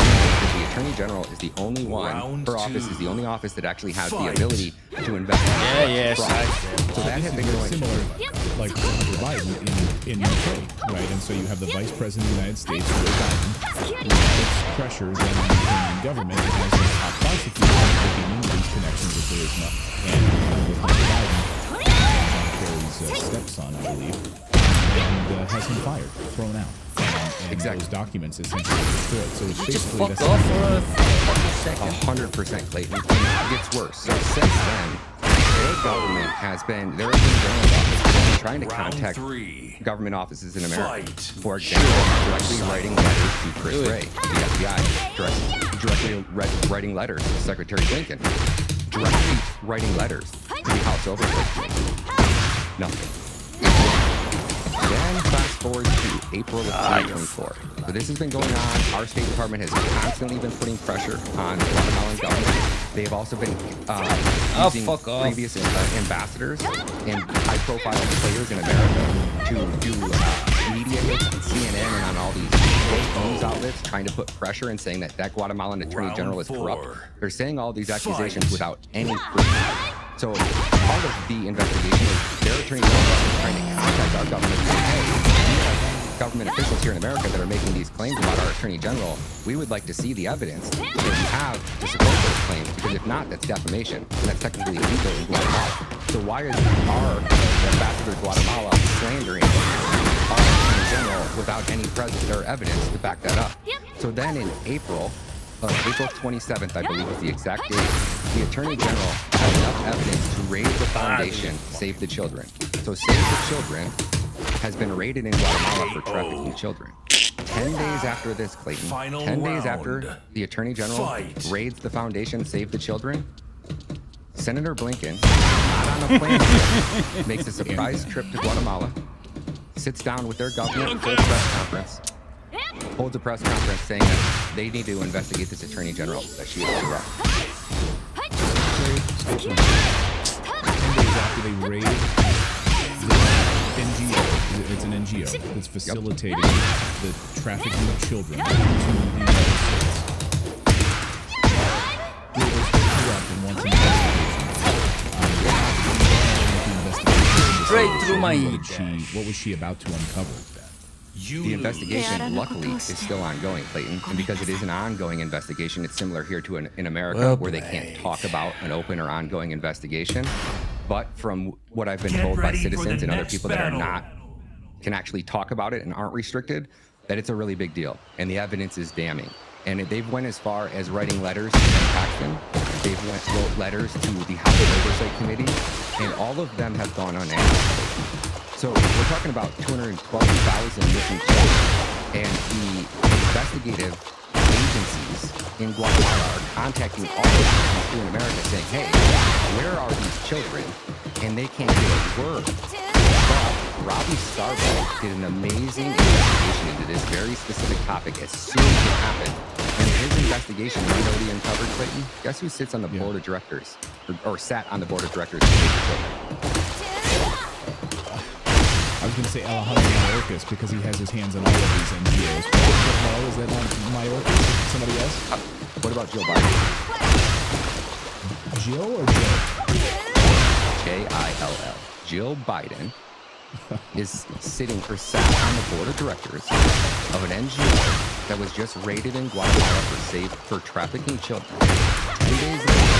The Attorney General is the only one, her office is the only office that actually has the ability to investigate fraud. So that had been going similar, like Hunter Biden in UK, right? And so you have the Vice President of the United States, Joe Biden, who puts pressure then on the Ukrainian government and has the top prosecutor looking into these connections with Burisma and with Hunter Biden, John Kerry's stepson, I believe, and has him fired, thrown out. And exactly. Those documents essentially destroyed. So it's basically just fuck off for a 100%, Clayton. It gets worse. So since then, their government has been, there have been government offices trying to contact government offices in America. For example, directly writing letters to Chris Wray, the FBI, directly writing letters to Secretary Blinken, directly writing letters to the House Oversight Committee. Nothing. Then fast forward to April of 2024. So this has been going on. Our State Department has constantly been putting pressure on the Guatemalan government. They've also been using previous ambassadors and high-profile players in America to do media hits on CNN and on all these news outlets trying to put pressure and saying that Guatemalan Attorney General is corrupt. They're saying all these accusations without any proof. So part of the investigation is their attorney general is trying to contact our government and say, hey, we have government officials here in America that are making these claims about our attorney general. We would like to see the evidence that you have to support those claims, because if not, that's defamation, and that's technically illegal in Guatemala. So why is our ambassador to Guatemala slandering our attorney general without any precedent or evidence to back that up? So then in April 27th, I believe was the exact date, the Attorney General had enough evidence to raid the foundation, Save the Children. So Save the Children has been raided in Guatemala for trafficking children. 10 days after this, Clayton, 10 days after the Attorney General raids the foundation, Save the Children, Senator Blinken, not on a plane, makes a surprise trip to Guatemala, sits down with their government, full press conference, holds a press conference saying that they need to investigate this attorney general, that she is corrupt. 10 days after they raid the NGO, it's an NGO that's facilitating the trafficking of children into the United States. It was corrupt and wants an investigation. Straight through my ear. What was she about to uncover? The investigation, luckily, is still ongoing, Clayton. And because it is an ongoing investigation, it's similar here to in America, where they can't talk about an open or ongoing investigation. But from what I've been told by citizens and other people that are not, can actually talk about it and aren't restricted, that it's a really big deal. And the evidence is damning. And they've went as far as writing letters to Paxton. They've wrote letters to the House Oversight Committee, and all of them have gone unanswered. So we're talking about 212,000 missing children, and the investigative agencies in Guatemala are contacting all of the people in America saying, hey, where are these children? And they can't get a word. But Robbie Starbuck did an amazing investigation into this very specific topic as soon as it happened. And in his investigation, you know what he uncovered, Clayton? Guess who sits on the board of directors, or sat on the board of directors of Save the Children? I was going to say Alejandro Mayorkas because he has his hands on all of these NGOs. No, is that not Mayorkas? Somebody else? What about Joe Biden? Jill or Joe? J-I-L-L. Jill Biden is sitting or sat on the board of directors of an NGO that was just raided in Guatemala for trafficking children. 10 days later,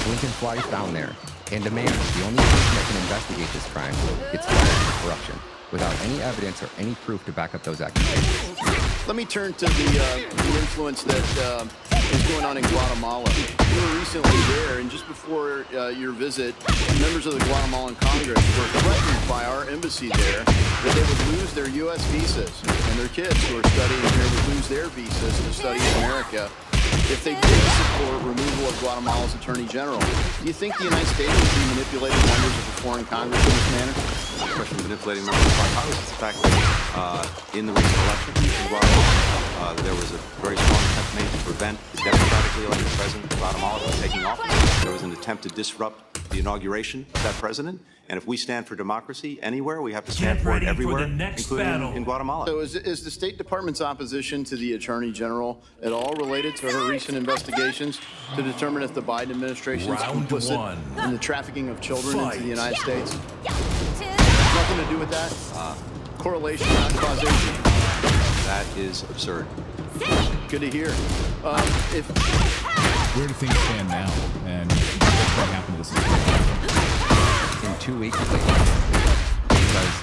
Blinken flies down there and demands the only person that can investigate this crime gets fired for corruption without any evidence or any proof to back up those accusations. Let me turn to the influence that is going on in Guatemala. You were recently there, and just before your visit, members of the Guatemalan Congress were threatened by our embassy there that they would lose their U.S. visas, and their kids who are studying here would lose their visas to study in America if they did support removal of Guatemala's Attorney General. Do you think the United States would be manipulating members of the foreign Congress in this manner? The question of manipulating members of our Congress is the fact that in the recent election in Guatemala, there was a very strong attempt made to prevent the democratically elected president of Guatemala from taking office. There was an attempt to disrupt the inauguration of that president. And if we stand for democracy anywhere, we have to stand for it everywhere, including in Guatemala. So is the State Department's opposition to the Attorney General at all related to her recent investigations to determine if the Biden administration is complicit in the trafficking of children into the United States? Nothing to do with that? Correlation, not causation? That is absurd. Good to hear. Where do things stand now? And what happened to this? In 2 weeks, because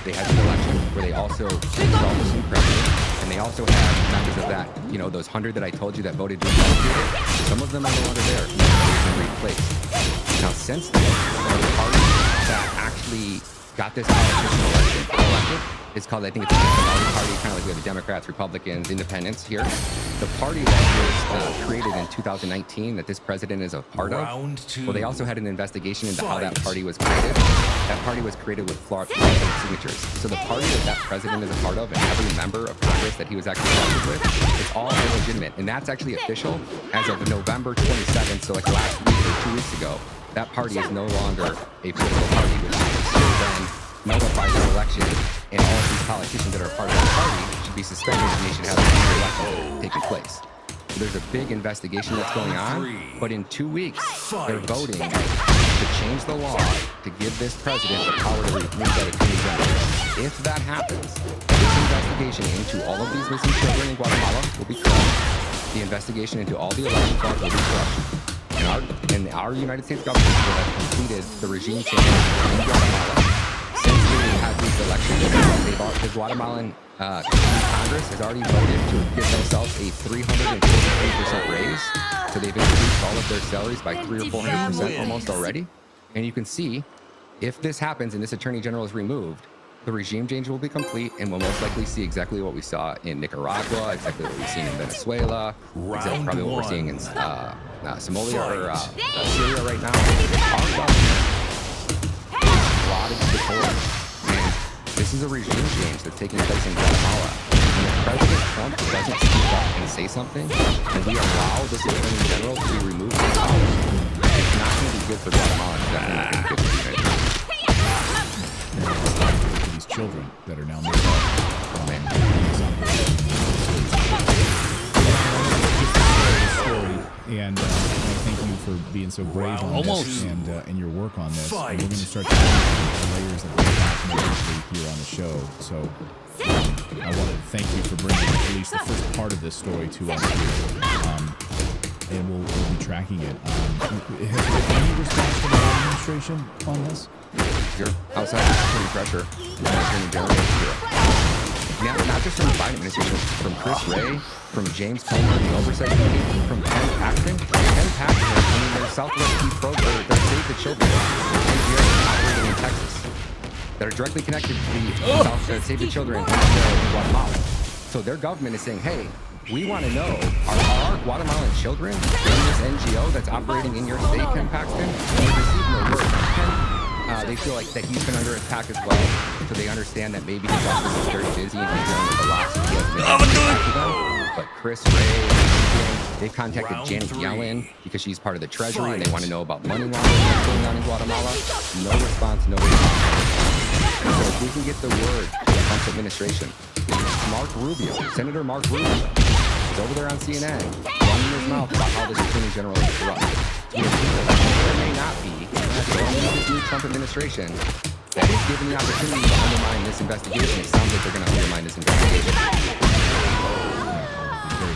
they had the election where they also installed this new president, and they also had members of that, you know, those 100 that I told you that voted to investigate it. Some of them are no longer there. They've been replaced. Now, since then, the party that actually got this politician elected is called, I think it's the Somali Party, kind of like we have the Democrats, Republicans, Independents here. The party that was created in 2019 that this president is a part of, well, they also had an investigation into how that party was created. That party was created with fraudulent signatures. So the party that president is a part of and every member of Congress that he was actually elected with, it's all illegitimate. And that's actually official as of November 27th, so like last week or 2 weeks ago. That party is no longer a political party, which should then nullify this election, and all of these politicians that are part of that party should be suspended, and they should have new elections taking place. There's a big investigation that's going on, but in 2 weeks, they're voting to change the law to give this president the power to remove that attorney general. If that happens, this investigation into all of these missing children in Guatemala will be corrupt. The investigation into all the election fraud will be corrupt. And our United States government will have completed the regime change in Guatemala. Since we had these elections, the Guatemalan Congress has already voted to give themselves a 343% raise. So they've increased all of their salaries by 300 or 400% almost already. And you can see, if this happens and this attorney general is removed, the regime change will be complete, and we'll most likely see exactly what we saw in Nicaragua, exactly what we've seen in Venezuela, exactly probably what we're seeing in Somalia or Syria right now. Our government is rotted to the core, and this is a regime change that's taking place in Guatemala. And if President Trump doesn't speak up and say something, and we allow this attorney general to be removed from power, it's not going to be good for Guatemala. It's definitely not going to be good for the United States. These children that are now missing. Oh man. And I thank you for being so brave on this and your work on this. And we're going to start talking about the layers that we have more deeply here on the show. So I want to thank you for bringing at least the first part of this story to us here. And we'll be tracking it. Has there been any response from the administration on this? You're outside of pressure. Not just from the Biden administration, from Chris Wray, from James Comer, the Oversight Committee, from Ken Paxton. Ken Paxton, their Southwest Key program, their Save the Children NGOs operating in Texas that are directly connected to the Save the Children in Guatemala. So their government is saying, hey, we want to know, are our Guatemalan children in this NGO that's operating in your state, Ken Paxton? And they've received no word. They feel like that he's been under attack as well, so they understand that maybe his office is very busy and he's dealing with a lot. He hasn't been able to get back to them. But Chris Wray, they've contacted Janet Yellen because she's part of the Treasury and they want to know about money laundering that's going on in Guatemala. No response, no response. So if we can get the word to the Trump administration, Mark Rubio, Senator Mark Rubio, is over there on CNN, running his mouth about how this attorney general is corrupt. So we have people that may or may not be in this new Trump administration that is given the opportunity to undermine this investigation. It sounds like they're going to undermine this investigation. Very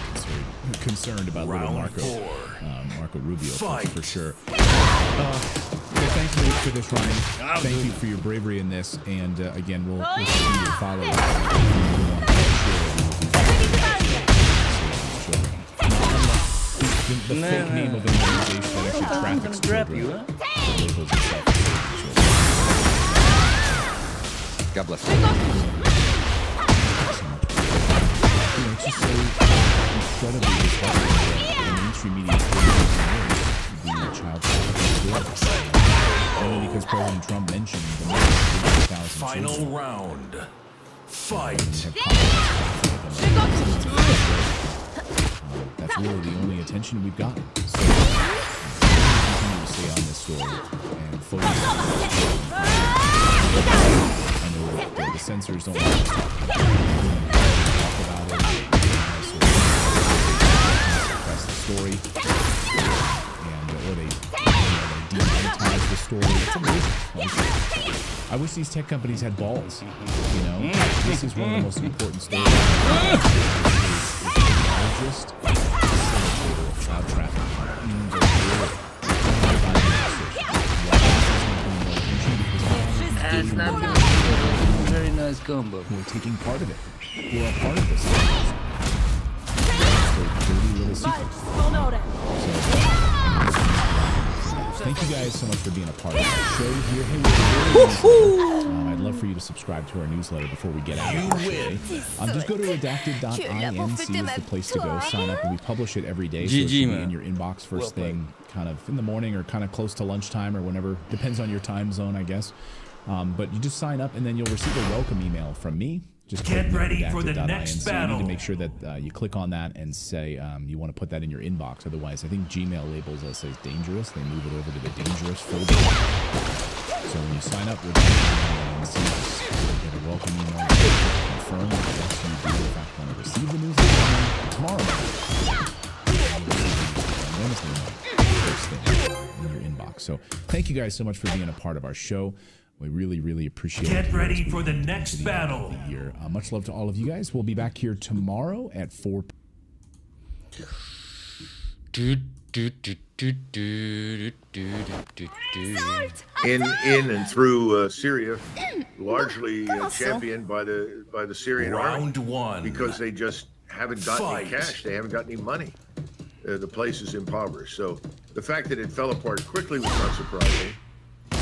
concerned about little Marco Rubio for sure. Well, thank you for this, Ryan. Thank you for your bravery in this, and again, we'll continue to follow the fake name of an organization that actually traffics children. God bless you. It's just so incredibly disheartening that the mainstream media is the child trafficking. Only because President Trump mentioned the number of 50,000 Final children. round. Fight. That's really the only attention we've gotten. So continue to stay on this story and focus on this. I know that the censors don't want us to talk about it. Suppress the story. Or they demonetize the story. It's amazing. I wish these tech companies had balls. You know, this is one of the most important stories. Largest facilitator of child trafficking in the world. That's not going to be a very nice combo. We're taking part of it. We're a part of this. It's a dirty little secret. Thank you guys so much for being a part of the show here. Hey, I'd love for you to subscribe to our newsletter before we get out of here today. Just go to redacted.inc is the place to go. Sign up, and we publish it every day. So it should be in your inbox first thing, kind of in the morning or kind of close to lunchtime or whenever. Depends on your time zone, I guess. But you just sign up, and then you'll receive a welcome email from me. Just get ready for the next battle. You need to make sure that you click on that and say you want to put that in your inbox. Otherwise, I think Gmail labels us as dangerous. They move it over to the dangerous folder. So when you sign up with that, you get a welcome email to confirm that yes, you do in fact want to receive the newsletter tomorrow. Wednesday night, first thing in your inbox. So thank you guys so much for being a part of our show. We really, really appreciate it. Get ready for the next battle. Much love to all of you guys. We'll be back here tomorrow at 4 in and through Syria, largely championed by the Syrian army. Round one. Because they just haven't gotten any cash. They haven't got any money. The place is impoverished. So the fact that it fell apart quickly was not surprising.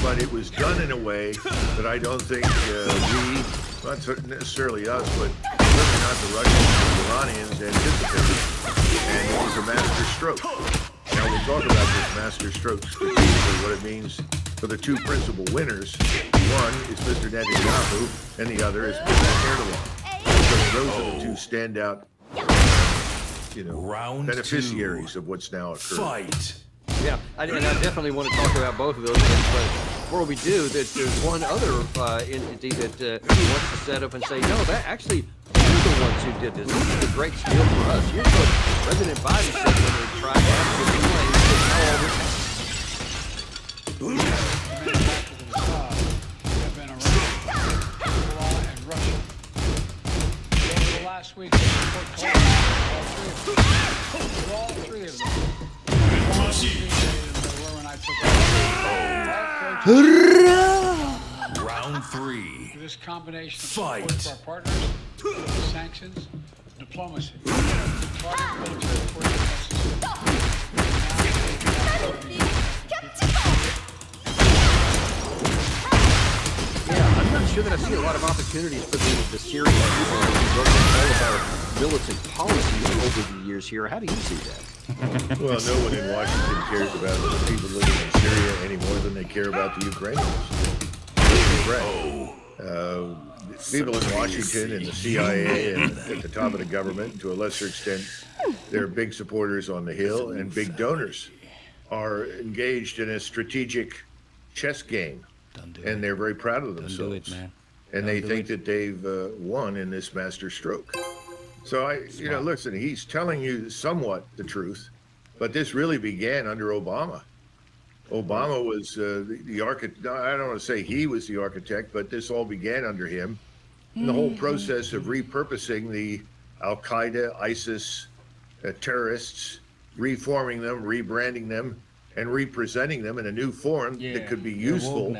But it was done in a way that I don't think we, not necessarily us, but certainly not the Russians or the Iranians, anticipated. And it was a master stroke. Now we'll talk about this master stroke strategically, what it means for the two principal winners. One is Mr. Netanyahu, and the other is Mr. Erdogan. Because those are the two standout, beneficiaries of what's now occurred. Fight. Yeah, and I definitely want to talk about both of those things, but before we do, there's one other entity that wants to set up and say, no, that actually, you're the ones who did this. This is a great deal for us. Here's what President Biden said when they tried to have the planes to how all this have been around and Russia. Over the last week, all three of them. Round three. This combination of Fight. support for our partners, sanctions, diplomacy, target military Yeah, I'm not sure that I see a lot of opportunities for the Syrian people who wrote all of our militant policies over the years here. How do you see that? Well, no one in Washington cares about the people living in Syria any more than they care about the Ukrainians. People in Washington and the CIA and at the top of the government, and to a lesser extent, they're big supporters on the Hill and big donors, are engaged in a strategic chess game, and they're very proud of themselves. And they think that they've won in this master stroke. So listen, he's telling you somewhat the truth, but this really began under Obama. Obama was the architect. I don't want to say he was the architect, but this all began under him. And the whole process of repurposing the Al-Qaeda, ISIS terrorists, reforming them, rebranding them, and representing them in a new form that could be useful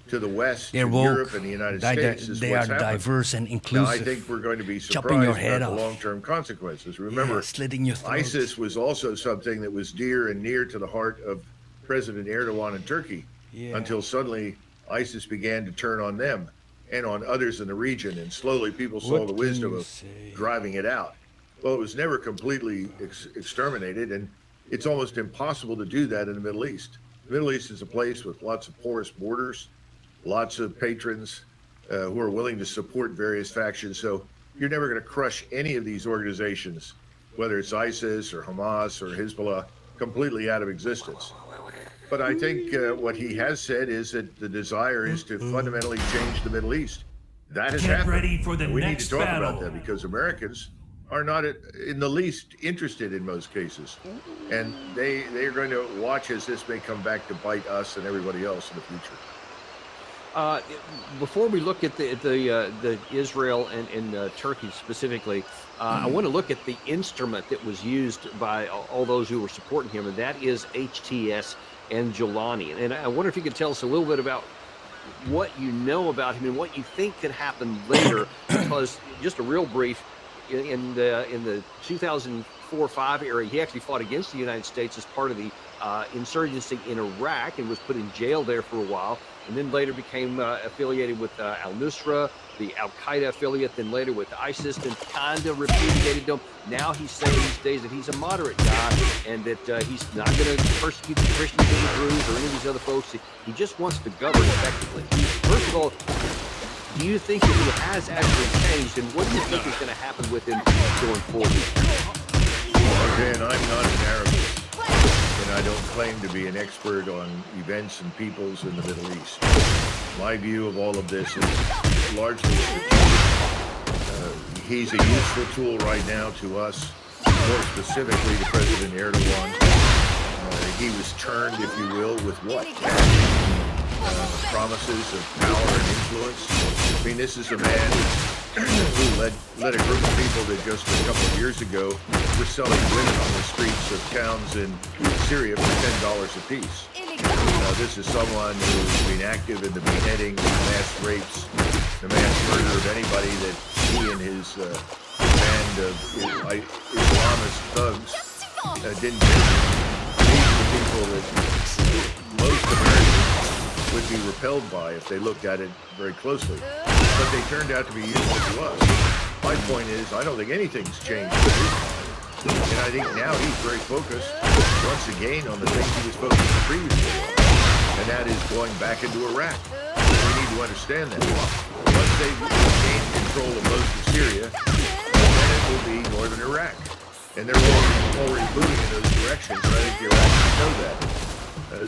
to the West, They're to woke. Europe, and the United States. They are diverse and inclusive. Now, I think we're going to be Chopping your surprised head about the off. long-term consequences. Remember, slitting your throat. ISIS was also something that was dear and near to the heart of President Erdogan in Turkey, until suddenly ISIS began to turn on them and on others in the region, and slowly people saw the wisdom of driving it out. Well, it was never completely exterminated, and it's almost impossible to do that in the Middle East. The Middle East is a place with lots of porous borders, lots of patrons who are willing to support various factions. So you're never going to crush any of these organizations, whether it's ISIS or Hamas or Hezbollah, completely out of existence. But I think what he has said is that the desire is to fundamentally change the Middle East. That has Get happened. ready for the And we need next to talk battle. about that, because Americans are not in the least interested in most cases. And they are going to watch as this may come back to bite us and everybody else in the future. Before we look at the Israel and Turkey specifically, I want to look at the instrument that was used by all those who were supporting him, and that is HTS and Jolani. And I wonder if you could tell us a little bit about what you know about him and what you think could happen later. Because just a real brief, in the 2004-5 area, he actually fought against the United States as part of the insurgency in Iraq and was put in jail there for a while, and then later became affiliated with al-Nusra, the Al-Qaeda affiliate, then later with ISIS, and kind of repudiated them. Now he's saying these days that he's a moderate guy and that he's not going to persecute the Christians and the Druze or any of these other folks. He just wants to govern effectively. First of all, do you think that he has actually changed, and what do you think is going to happen with him going forward? Again, I'm not an Arabist, and I don't claim to be an expert on events and peoples in the Middle East. My view of all of this is largely strategic. He's a useful tool right now to us, but more specifically to President Erdogan. He was turned, if you will, with what? Promises of power and influence. I mean, this is a man who led a group of people that just a couple of years ago were selling women on the streets of towns in Syria for $10 apiece. This is someone who's been active in the beheading, mass rapes, the mass murder of anybody that he and his band of Islamist thugs didn't get. These are the people that most Americans would be repelled by if they looked at it very closely. But they turned out to be useful to us. My point is, I don't think anything's changed in his mind. And I think now he's very focused, once again, on the things he was focused previously on. And that is going back into Iraq. We need to understand that. Once they've gained control of most of Syria, then it will be northern Iraq. And they're already moving in those directions, and I think the Iraqis know that.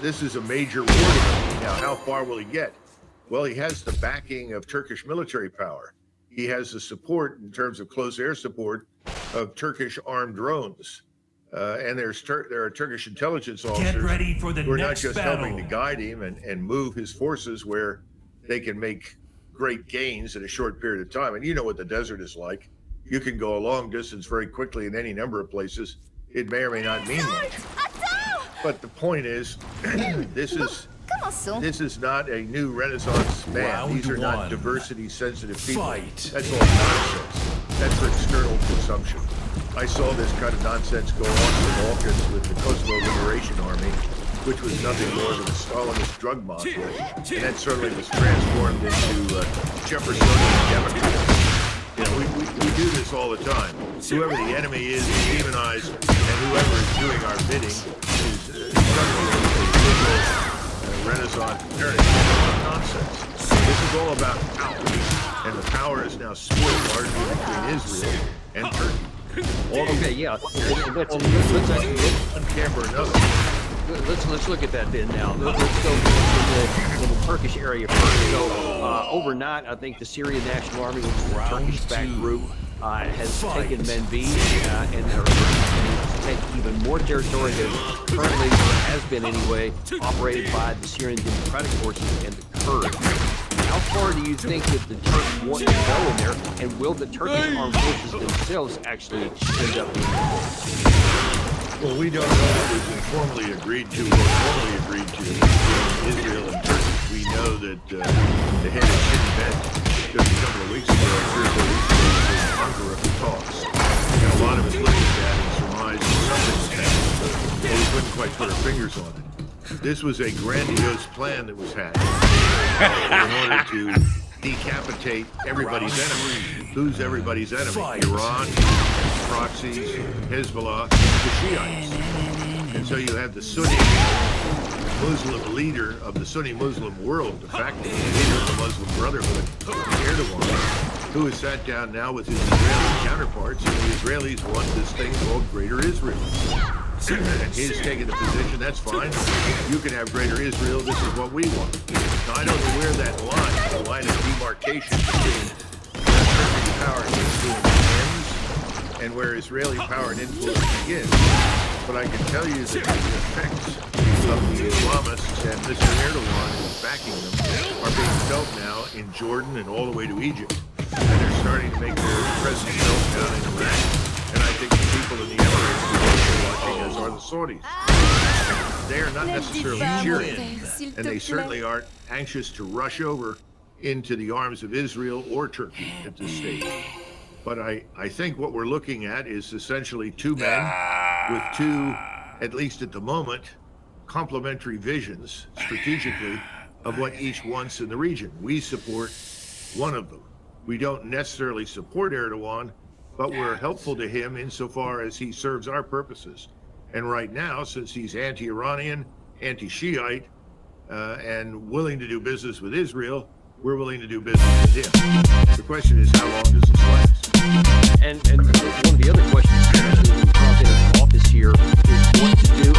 This is a major war to him. Now, how far will he get? Well, he has the backing of Turkish military power. He has the support, in terms of close air support, of Turkish armed drones. And there are Turkish intelligence officers who are not just helping to guide him and move his forces where they can make great gains in a short period of time. And you know what the desert is like. You can go a long distance very quickly in any number of places. It may or may not mean much. But the point is, this is not a new Renaissance man. These are not diversity-sensitive people. That's all nonsense. That's for external consumption. I saw this kind of nonsense go on in the Balkans with the Kosovo Liberation Army, which was nothing more than a Stalinist drug mafia. And that certainly was transformed into Jeffersonian democrats. You know, we do this all the time. Whoever the enemy is demonized, and whoever is doing our bidding is suddenly a liberal Renaissance fraternity. Nonsense. This is all about power, and the power is now split largely between Israel and Turkey. Okay, yeah. Let's look at that then now. Let's go in the Turkish area first. So overnight, I think the Syrian National Army, which is a Turkish-backed group, has taken Manbij and they're to take even more territory than currently has been anyway, operated by the Syrian Democratic Forces and the Kurds. How far do you think that the Turks want to go in there, and will the Turkish armed forces themselves actually end up being involved? Well, we don't know what was informally agreed to or formally agreed to between Israel and Turkey. We know that the head of Shin Bet just a couple of weeks ago, 3 or 4 weeks ago, was in Ankara for talks. And a lot of us looked at that and surmised that something was happening, but we couldn't quite put our fingers on it. This was a grandiose plan that was hatched in order to decapitate everybody's enemy. Who's everybody's enemy? Iran, proxies, Hezbollah, the Shiites. And so you have the Sunni Muslim leader of the Sunni Muslim world, de facto leader of the Muslim Brotherhood, Erdogan, who has sat down now with his Israeli counterparts, and the Israelis want this thing called Greater Israel. And he's taken the position, that's fine. You can have Greater Israel, this is what we want. Now, I don't know where that line of demarcation between Turkish power and influence ends and where Israeli power and influence begins. But I can tell you that the effects of the Islamists and Mr. Erdogan, who's backing them, are being felt now in Jordan and all the way to Egypt. And they're starting to make their presence felt down in Iraq. And I think the people in the Emirates are also watching, as are the Saudis. They are not necessarily cheering, and they certainly aren't anxious to rush over into the arms of Israel or Turkey at this stage. But I think what we're looking at is essentially two men with two, at least at the moment, complementary visions strategically of what each wants in the region. We support one of them. We don't necessarily support Erdogan, but we're helpful to him insofar as he serves our purposes. And right now, since he's anti-Iranian, anti-Shiite, and willing to do business with Israel, we're willing to do business with him. The question is, how long does this last? And one of the other questions that Trump in his office here is what to do